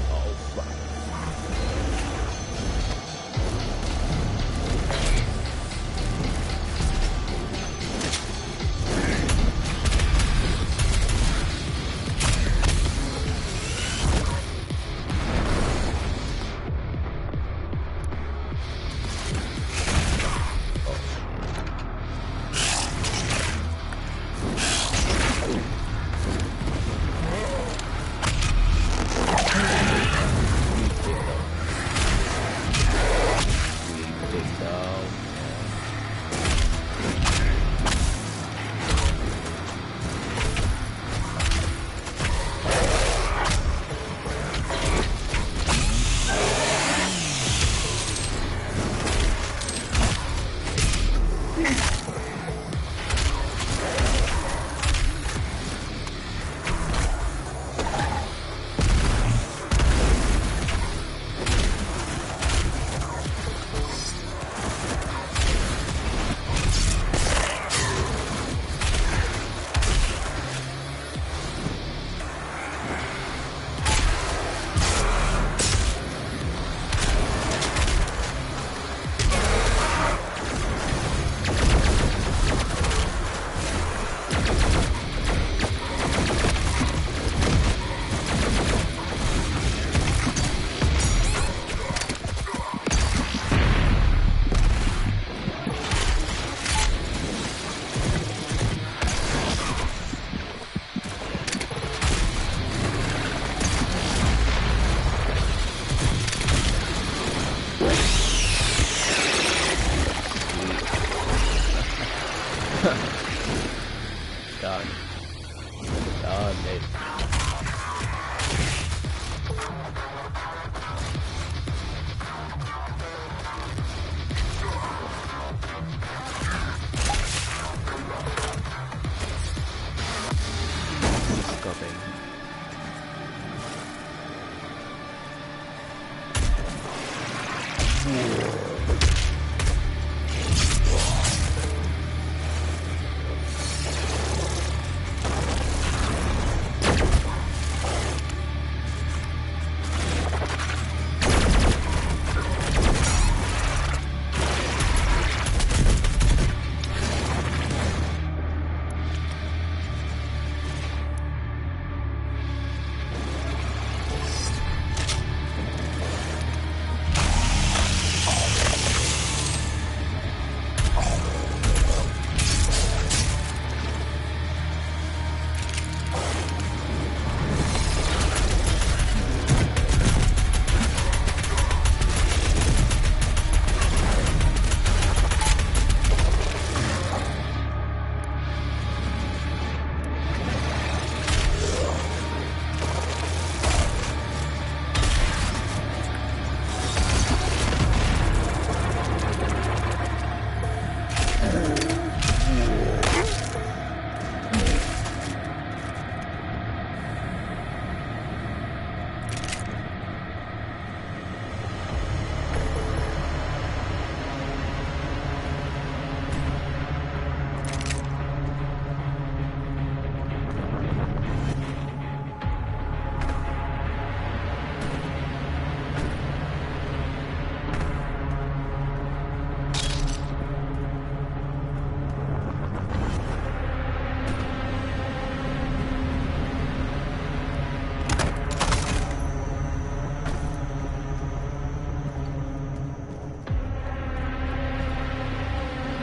[SPEAKER 1] Oh fuck.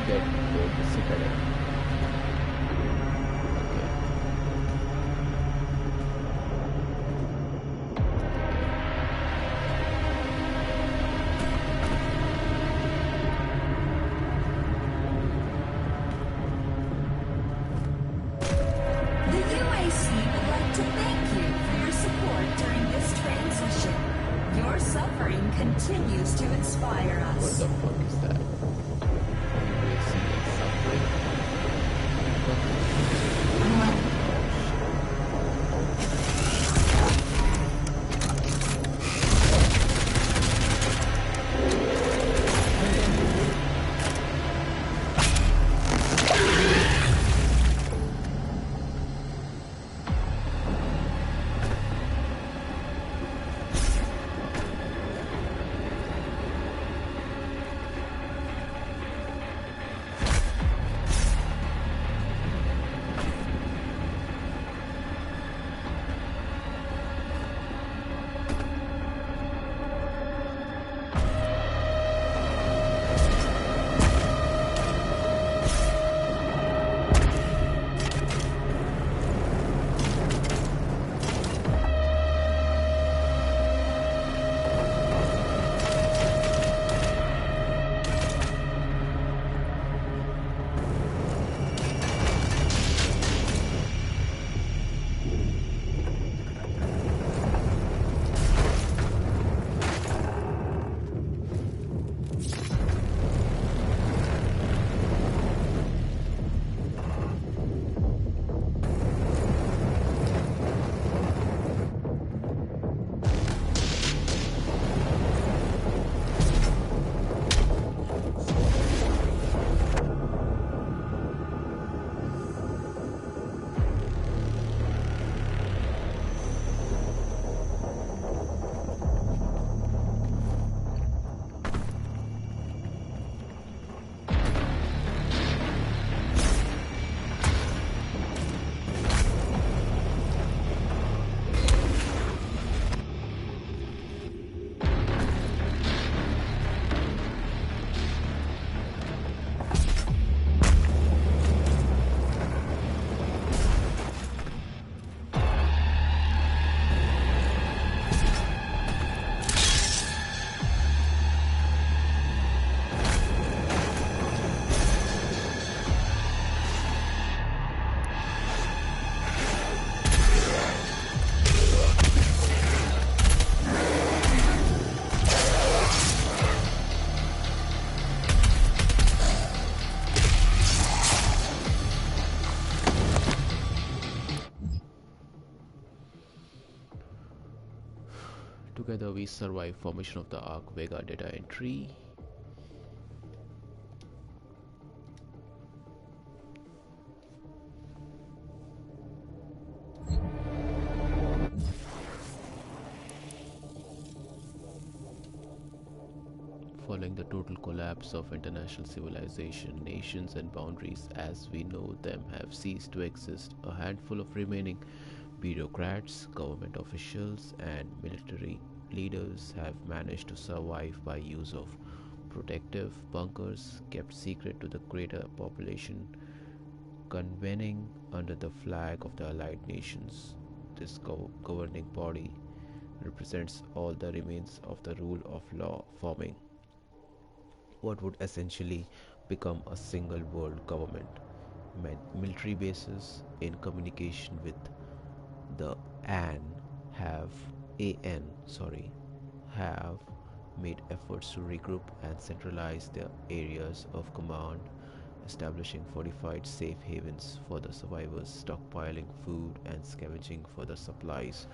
[SPEAKER 1] Get to the citadel. Okay.
[SPEAKER 7] The UAC would like to thank you for your support during this transition. Your suffering continues to inspire
[SPEAKER 1] What
[SPEAKER 7] us.
[SPEAKER 1] the fuck is that? UAC and suffering. whether we survive formation of the Arc Vega data entry. Following the total collapse of international civilization, nations and boundaries as we know them have ceased to exist. A handful of remaining bureaucrats, government officials, and military leaders have managed to survive by use of protective bunkers kept secret to the greater population convening under the flag of the Allied Nations. This governing body represents all the remains of the rule of law, forming what would essentially become a single world government. Military bases in communication with the AN have have made efforts to regroup and centralize their areas of command, establishing fortified safe havens for the survivors, stockpiling food and scavenging for the supplies.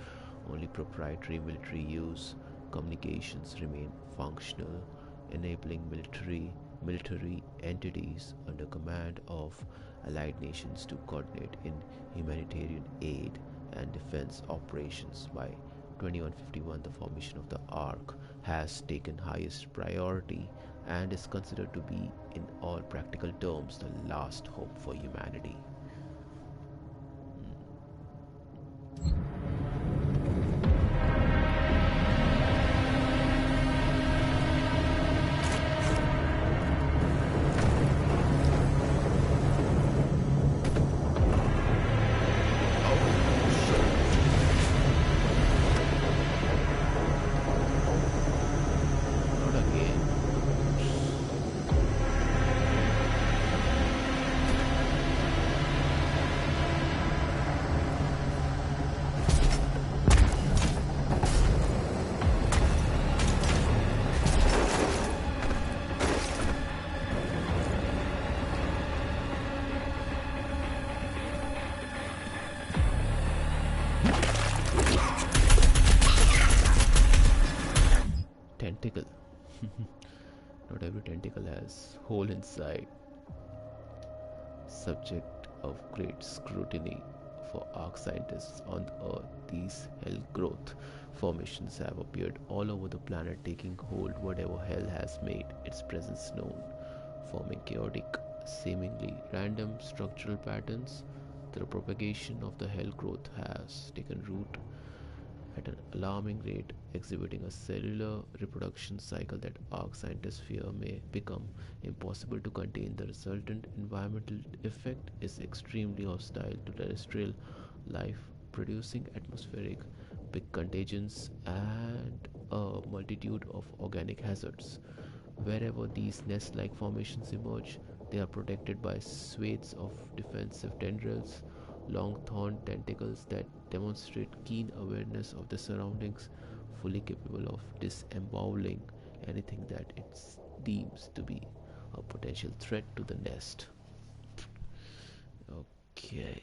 [SPEAKER 1] Only proprietary military use communications remain functional, enabling military entities under command of allied nations to coordinate in humanitarian aid and defense operations. By 2151, the formation of the ARC has taken highest priority and is considered to be, in all practical terms, the last hope for humanity. Tentacle. Not every tentacle has hole inside. Subject of great scrutiny for arc scientists on Earth, these hell growth formations have appeared all over the planet, taking hold whatever hell has made its presence known, forming chaotic, seemingly random structural patterns. The propagation of the hell growth has taken root at an alarming rate, exhibiting a cellular reproduction cycle that arc scientists fear may become impossible to contain. The resultant environmental effect is extremely hostile to terrestrial life, producing atmospheric big contagions and a multitude of organic hazards. Wherever these nest-like formations emerge, they are protected by swathes of defensive tendrils, long thorned tentacles that demonstrate keen awareness of the surroundings, fully capable of disemboweling anything that it deems to be a potential threat to the nest. Okay.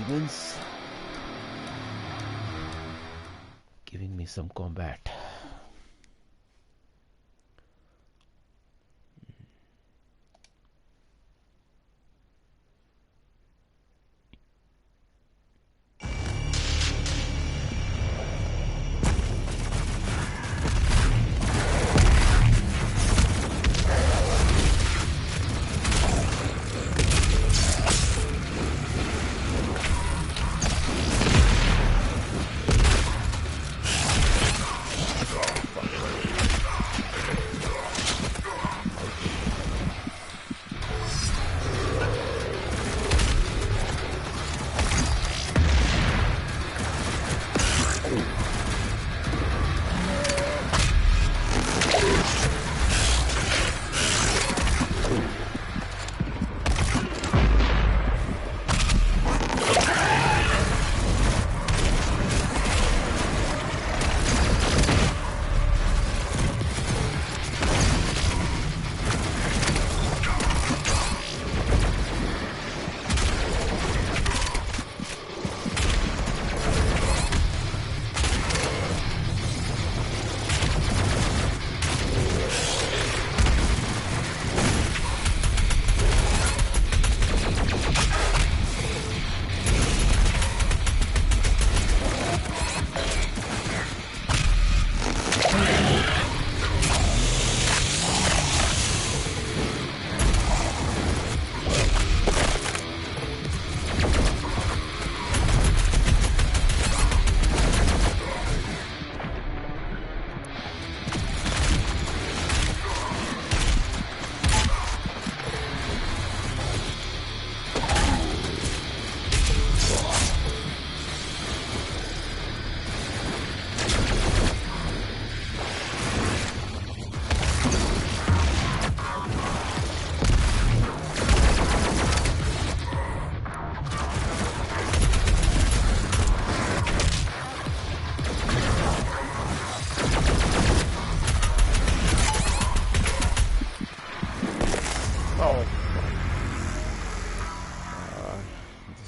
[SPEAKER 1] demons giving me some combat.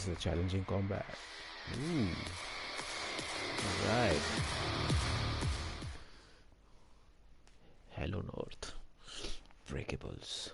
[SPEAKER 1] This is a challenging combat. Ooh. Right. Hello North. Breakables.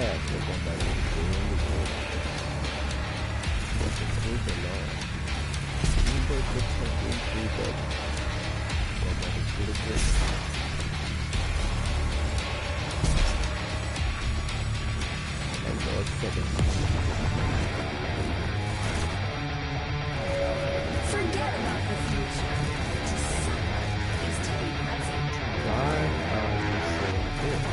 [SPEAKER 1] actual combat is really good. But it takes a lot. Even though it looks like gameplay, but combat is pretty good. I like the settings.
[SPEAKER 7] Forget about the future. Just suffer is to be present.
[SPEAKER 1] Why are you saying this?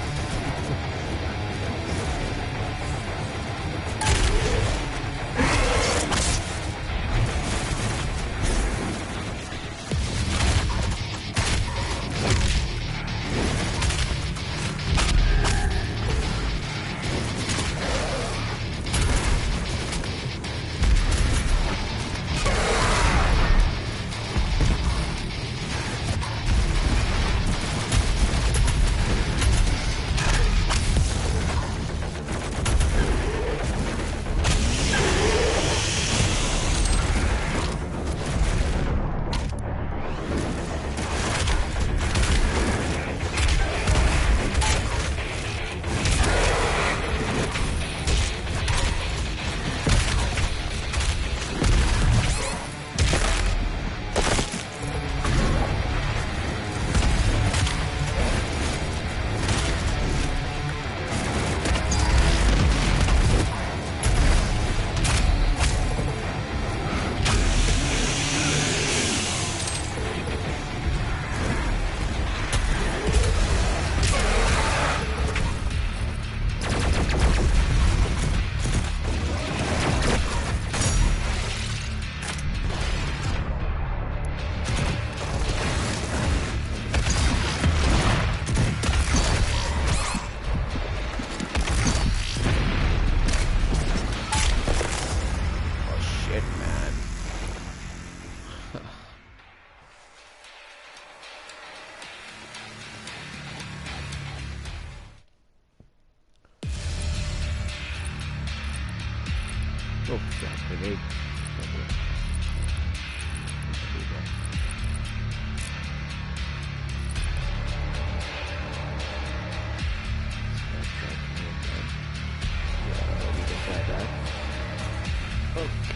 [SPEAKER 1] Oh, yeah, grenade. Okay. Do that. Yeah, we can try that. Okay.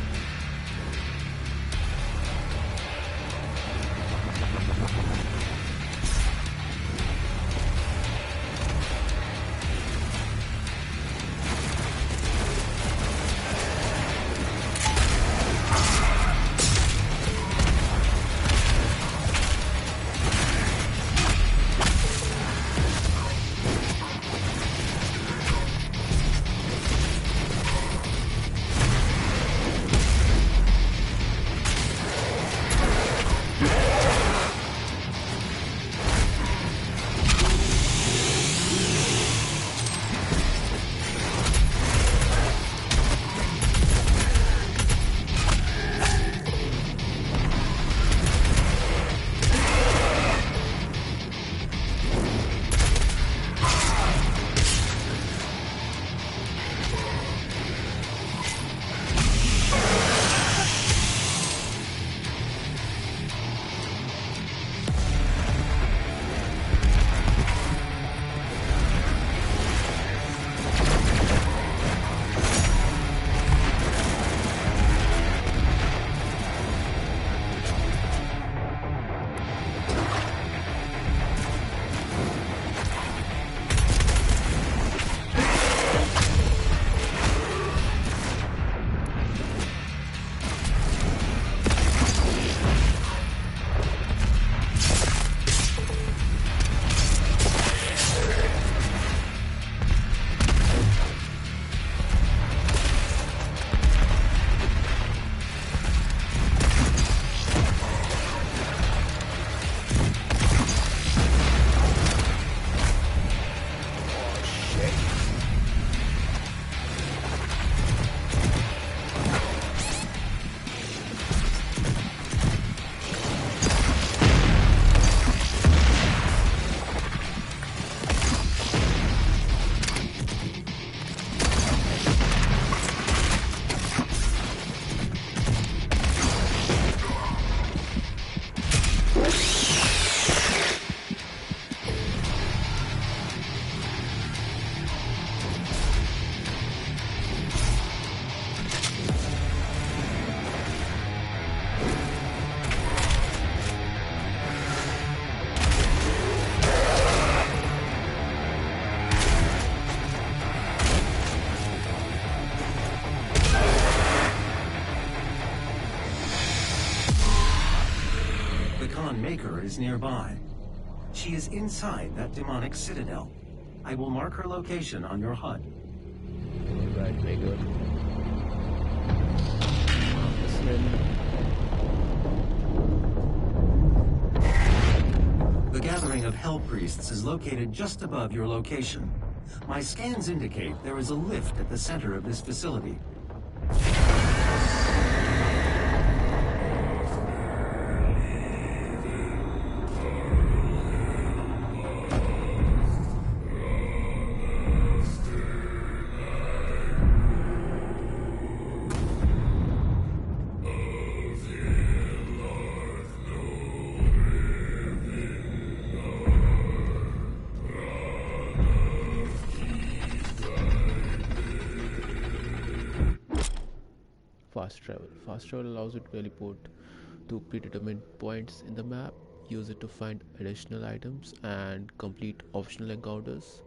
[SPEAKER 5] is nearby. She is inside that demonic citadel. I will mark her location on your HUD.
[SPEAKER 1] Alright, very good. Listening.
[SPEAKER 5] The gathering of Hell Priests is located just above your location. My scans indicate there is a lift at the center of this facility.
[SPEAKER 1] Fast travel. Fast travel allows you to teleport to predetermined points in the map. Use it to find additional items and complete optional encounters.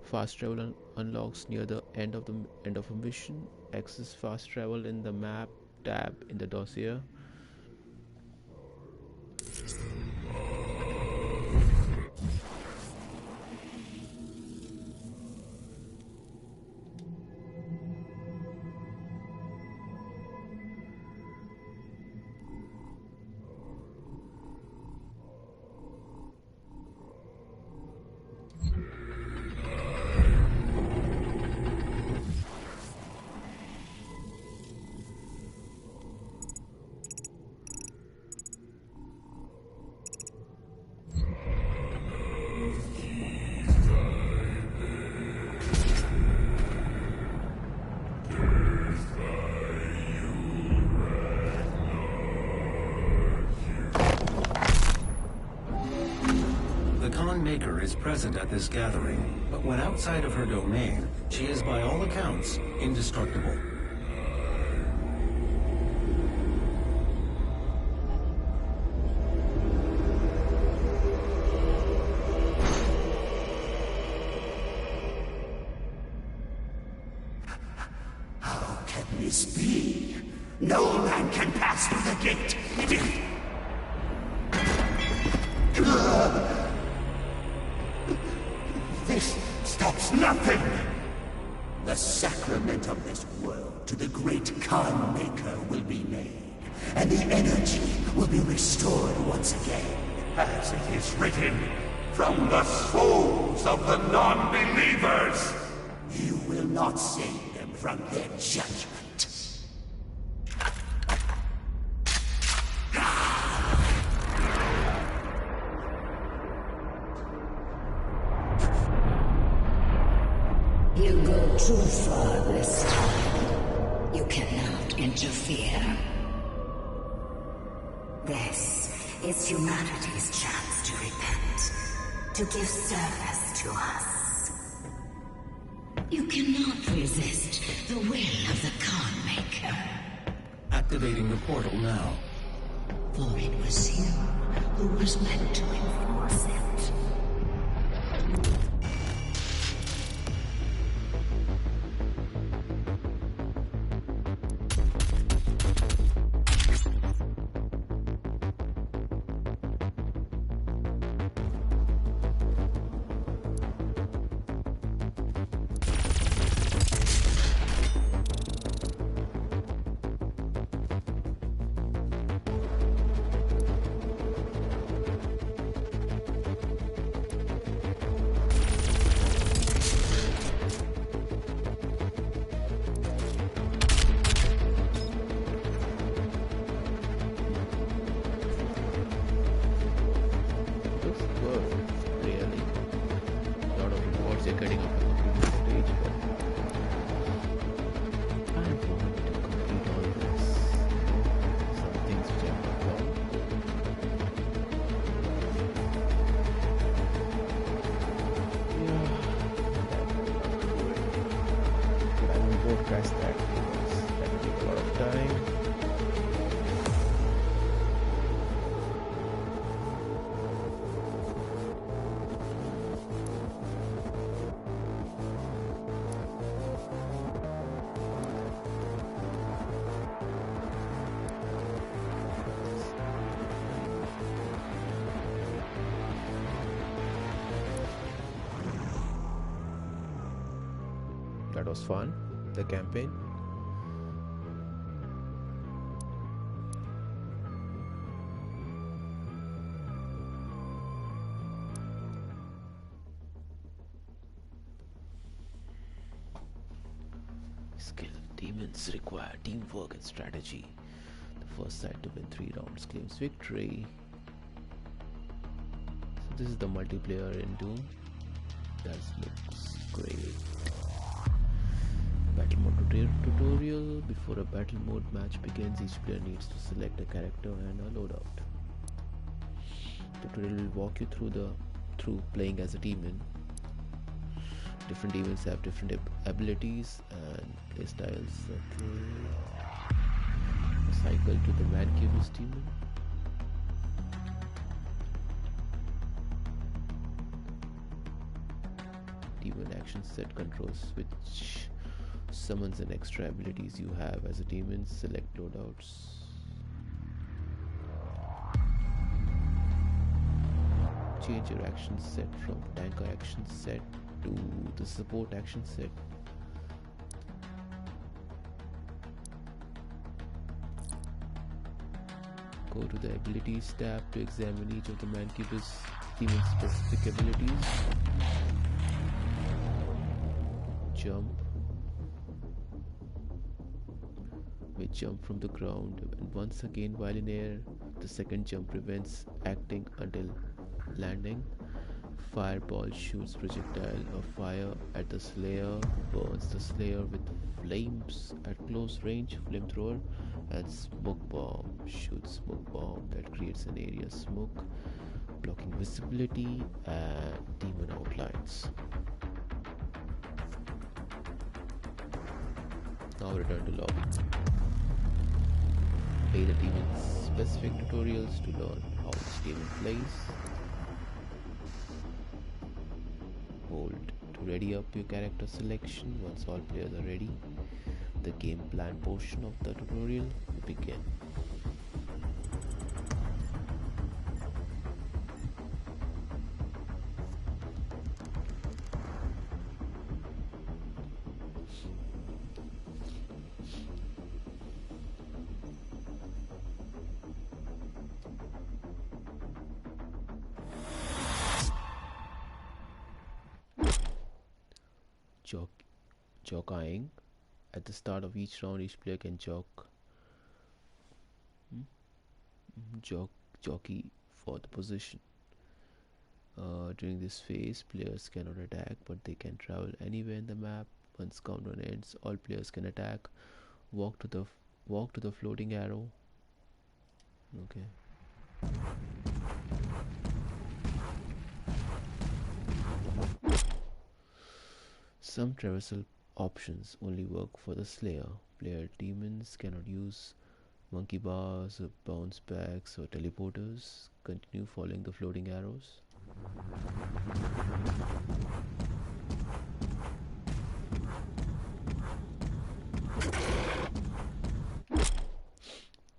[SPEAKER 1] Fast travel unlocks near the end of a mission. Access fast travel in the map tab in the dossier.
[SPEAKER 5] Maker is present at this gathering, but when outside of her domain, she is by all accounts indestructible.
[SPEAKER 3] How can this be? No man can pass through the gate. This stops nothing! The sacrament of this world to the great Khan Maker will be made, and the energy will be restored once again. As it is written, from the souls of the non-believers! You will not save them from their judgment.
[SPEAKER 7] You go too far this time. You cannot interfere. This is humanity's chance to repent, to give service to us. You cannot resist the will of the Khan Maker.
[SPEAKER 5] Activating the portal now.
[SPEAKER 7] For it was you who was meant to enforce it.
[SPEAKER 1] That was fun, the campaign. Skill. Demons require teamwork and strategy. The first side to win 3 rounds claims victory. So this is the multiplayer in Doom. That looks great. Battle mode tutorial. Before a battle mode match begins, each player needs to select a character and a loadout. The tutorial will walk you through playing as a demon. Different demons have different abilities and playstyles. Okay. Cycle to the Mancubus demon. Demon action set controls which summons and extra abilities you have as a demon. Select loadouts. Change your action set from tanker action set to the support action set. Go to the abilities tab to examine each of the Mancubus demon specific abilities. Jump. May jump from the ground, and once again while in air. The second jump prevents acting until landing. Fireball shoots projectile of fire at the Slayer, burns the Slayer with flames at close range, flamethrower, and smoke bomb shoots smoke bomb that creates an area smoke, blocking visibility and demon outlines. Now return to lobby. Play the demon's specific tutorials to learn how each demon plays. Hold to ready up your character selection. Once all players are ready, the game plan portion of the tutorial will begin. Jockeying. At the start of each round, each player can jockey for the position. During this phase, players cannot attack, but they can travel anywhere in the map. Once countdown ends, all players can attack. Walk to the floating arrow. Okay. Some traversal options only work for the Slayer. Player demons cannot use monkey bars, or bounce backs, or teleporters. Continue following the floating arrows.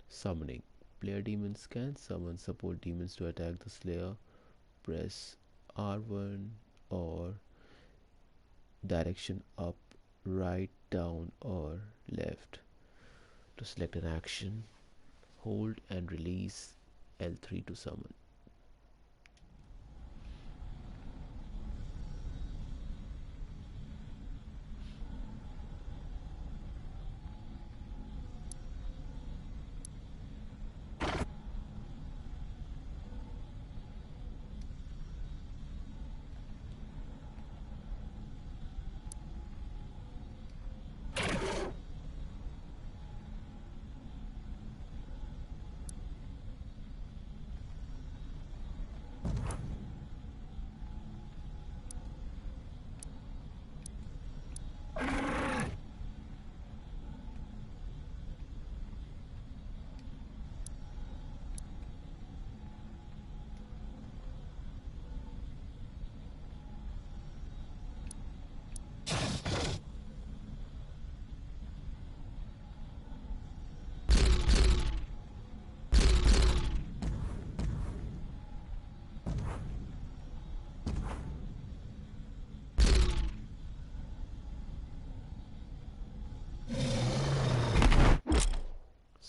[SPEAKER 1] Summoning. Player demons can summon support demons to attack the Slayer. Press R1 or direction up, right, down, or left to select an action. Hold and release L3 to summon.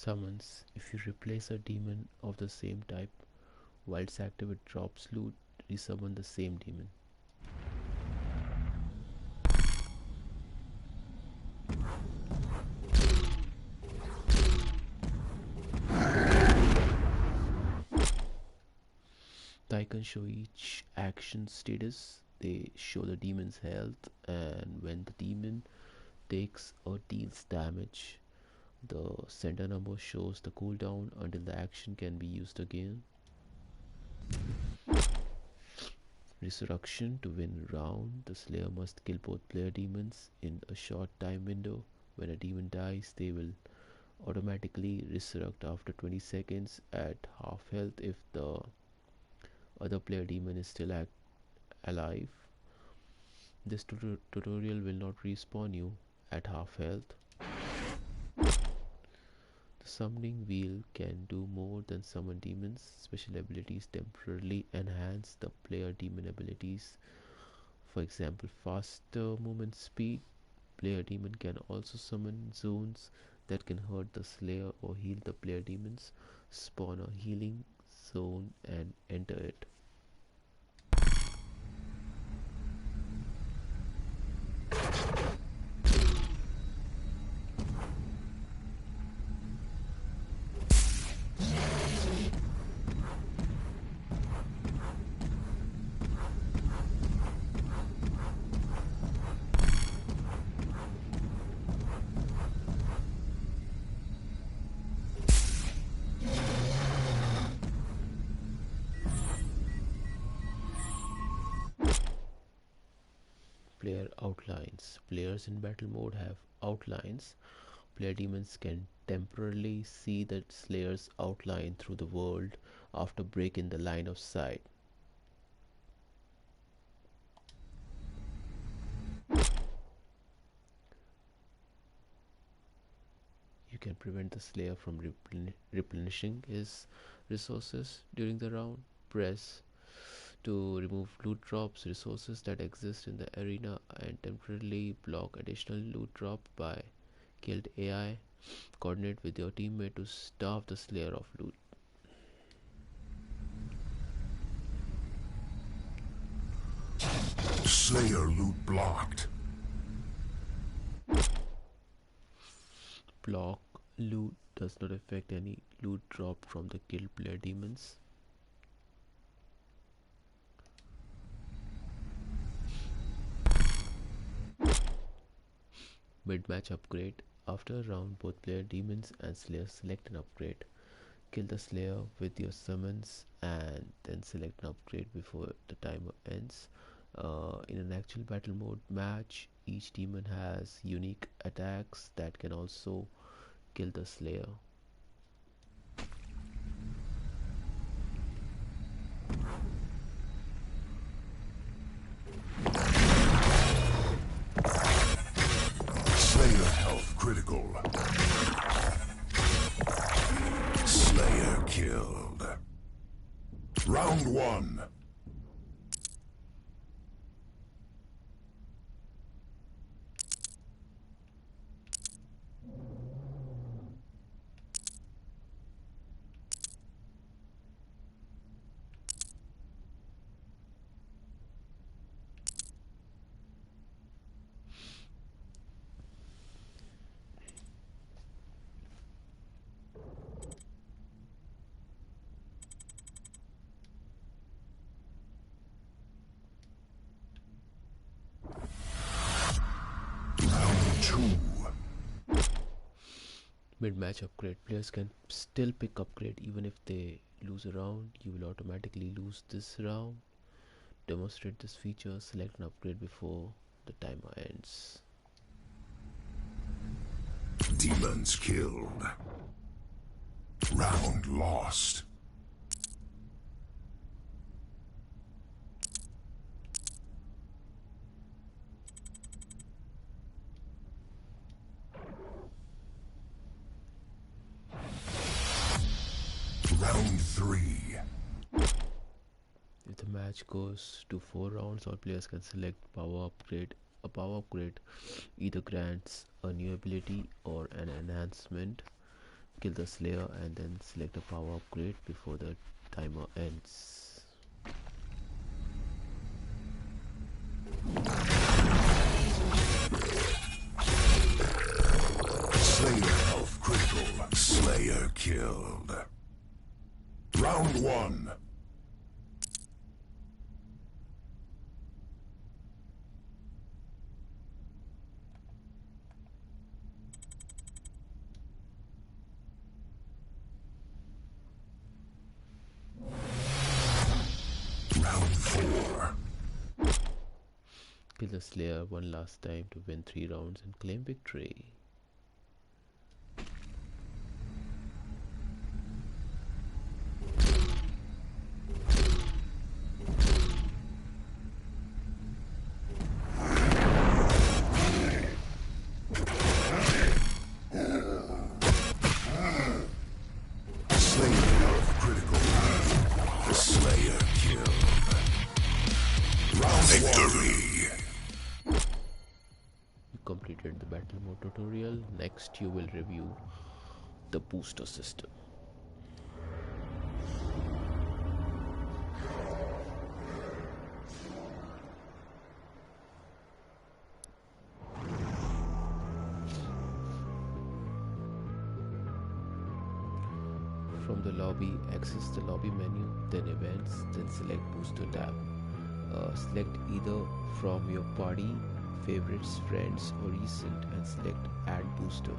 [SPEAKER 1] Summons. If you replace a demon of the same type while it's active, it drops loot. Resummon the same demon. The icons show each action status. They show the demon's health, and when the demon takes or deals damage, the center number shows the cooldown until the action can be used again. Resurrection. To win round, the slayer must kill both player demons in a short time window. When a demon dies, they will automatically resurrect after 20 seconds at half health if the other player demon is still alive. This tutorial will not respawn you at half health. The summoning wheel can do more than summon demons. Special abilities temporarily enhance the player demon abilities. For example, faster movement speed. Player demon can also summon zones that can hurt the slayer or heal the player demons. Spawn a healing zone and enter it. Player outlines. Players in battle mode have outlines. Player demons can temporarily see the slayer's outline through the world after breaking the line of sight. You can prevent the slayer from replenishing his resources during the round. Press to remove loot drops, resources that exist in the arena, and temporarily block additional loot drop by killed AI. Coordinate with your teammate to starve the slayer of loot.
[SPEAKER 2] Slayer loot blocked.
[SPEAKER 1] Block loot does not affect any loot drop from the killed player demons. Mid-match upgrade. After a round, both player demons and slayers select an upgrade. Kill the slayer with your summons and then select an upgrade before the timer ends. In an actual battle mode match, each demon has unique attacks that can also kill the slayer.
[SPEAKER 2] Slayer health critical. Slayer killed. Round one.
[SPEAKER 1] Mid-match upgrade. Players can still pick upgrade even if they lose a round. You will automatically lose this round. Demonstrate this feature. Select an upgrade before the timer ends.
[SPEAKER 2] Demons killed. Round lost. Round three.
[SPEAKER 1] If the match goes to 4 rounds, all players can select power upgrade. A power upgrade either grants a new ability or an enhancement Kill the Slayer and then select a power upgrade before the timer ends.
[SPEAKER 2] Slayer health critical. Slayer killed. Round 1. Round 4.
[SPEAKER 1] Kill the Slayer one last time to win 3 rounds and claim victory.
[SPEAKER 2] Victory!
[SPEAKER 1] You completed the battle mode tutorial. Next you will review the booster system. From the lobby, access the lobby menu, then events, then select booster tab. Select either from your party, favorites, friends or recent and select add booster.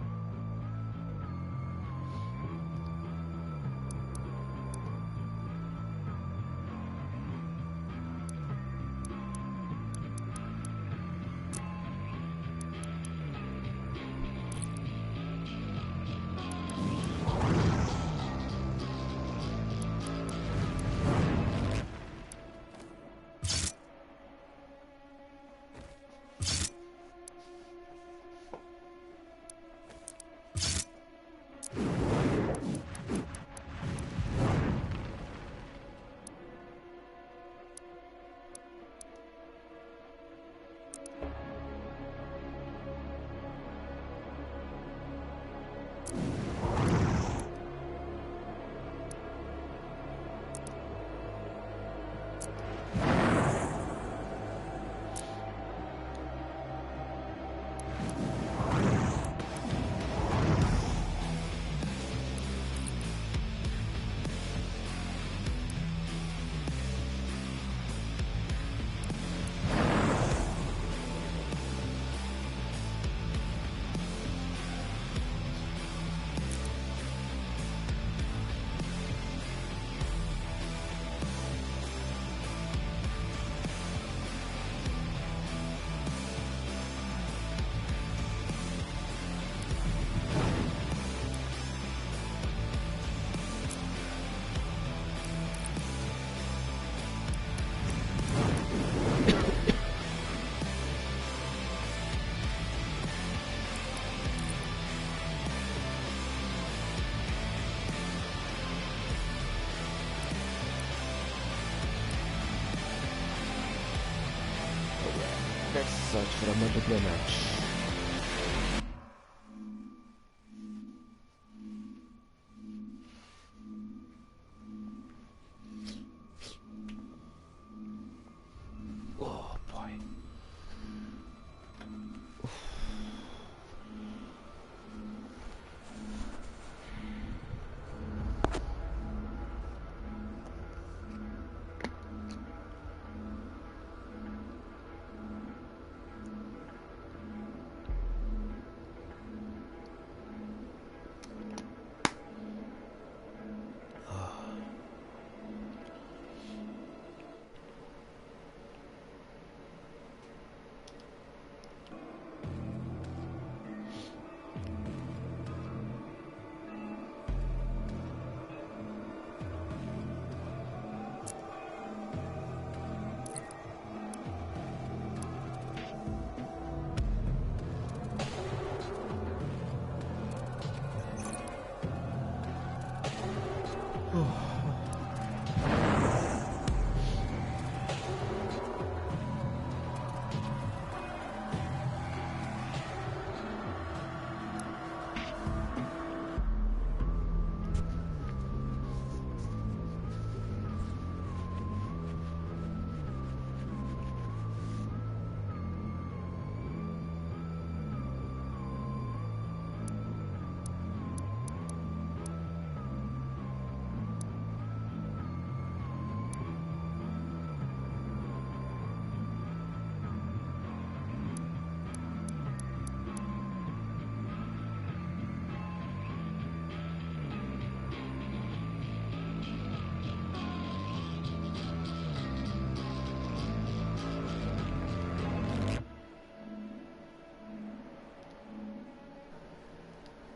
[SPEAKER 1] Let's search for a multiplayer match.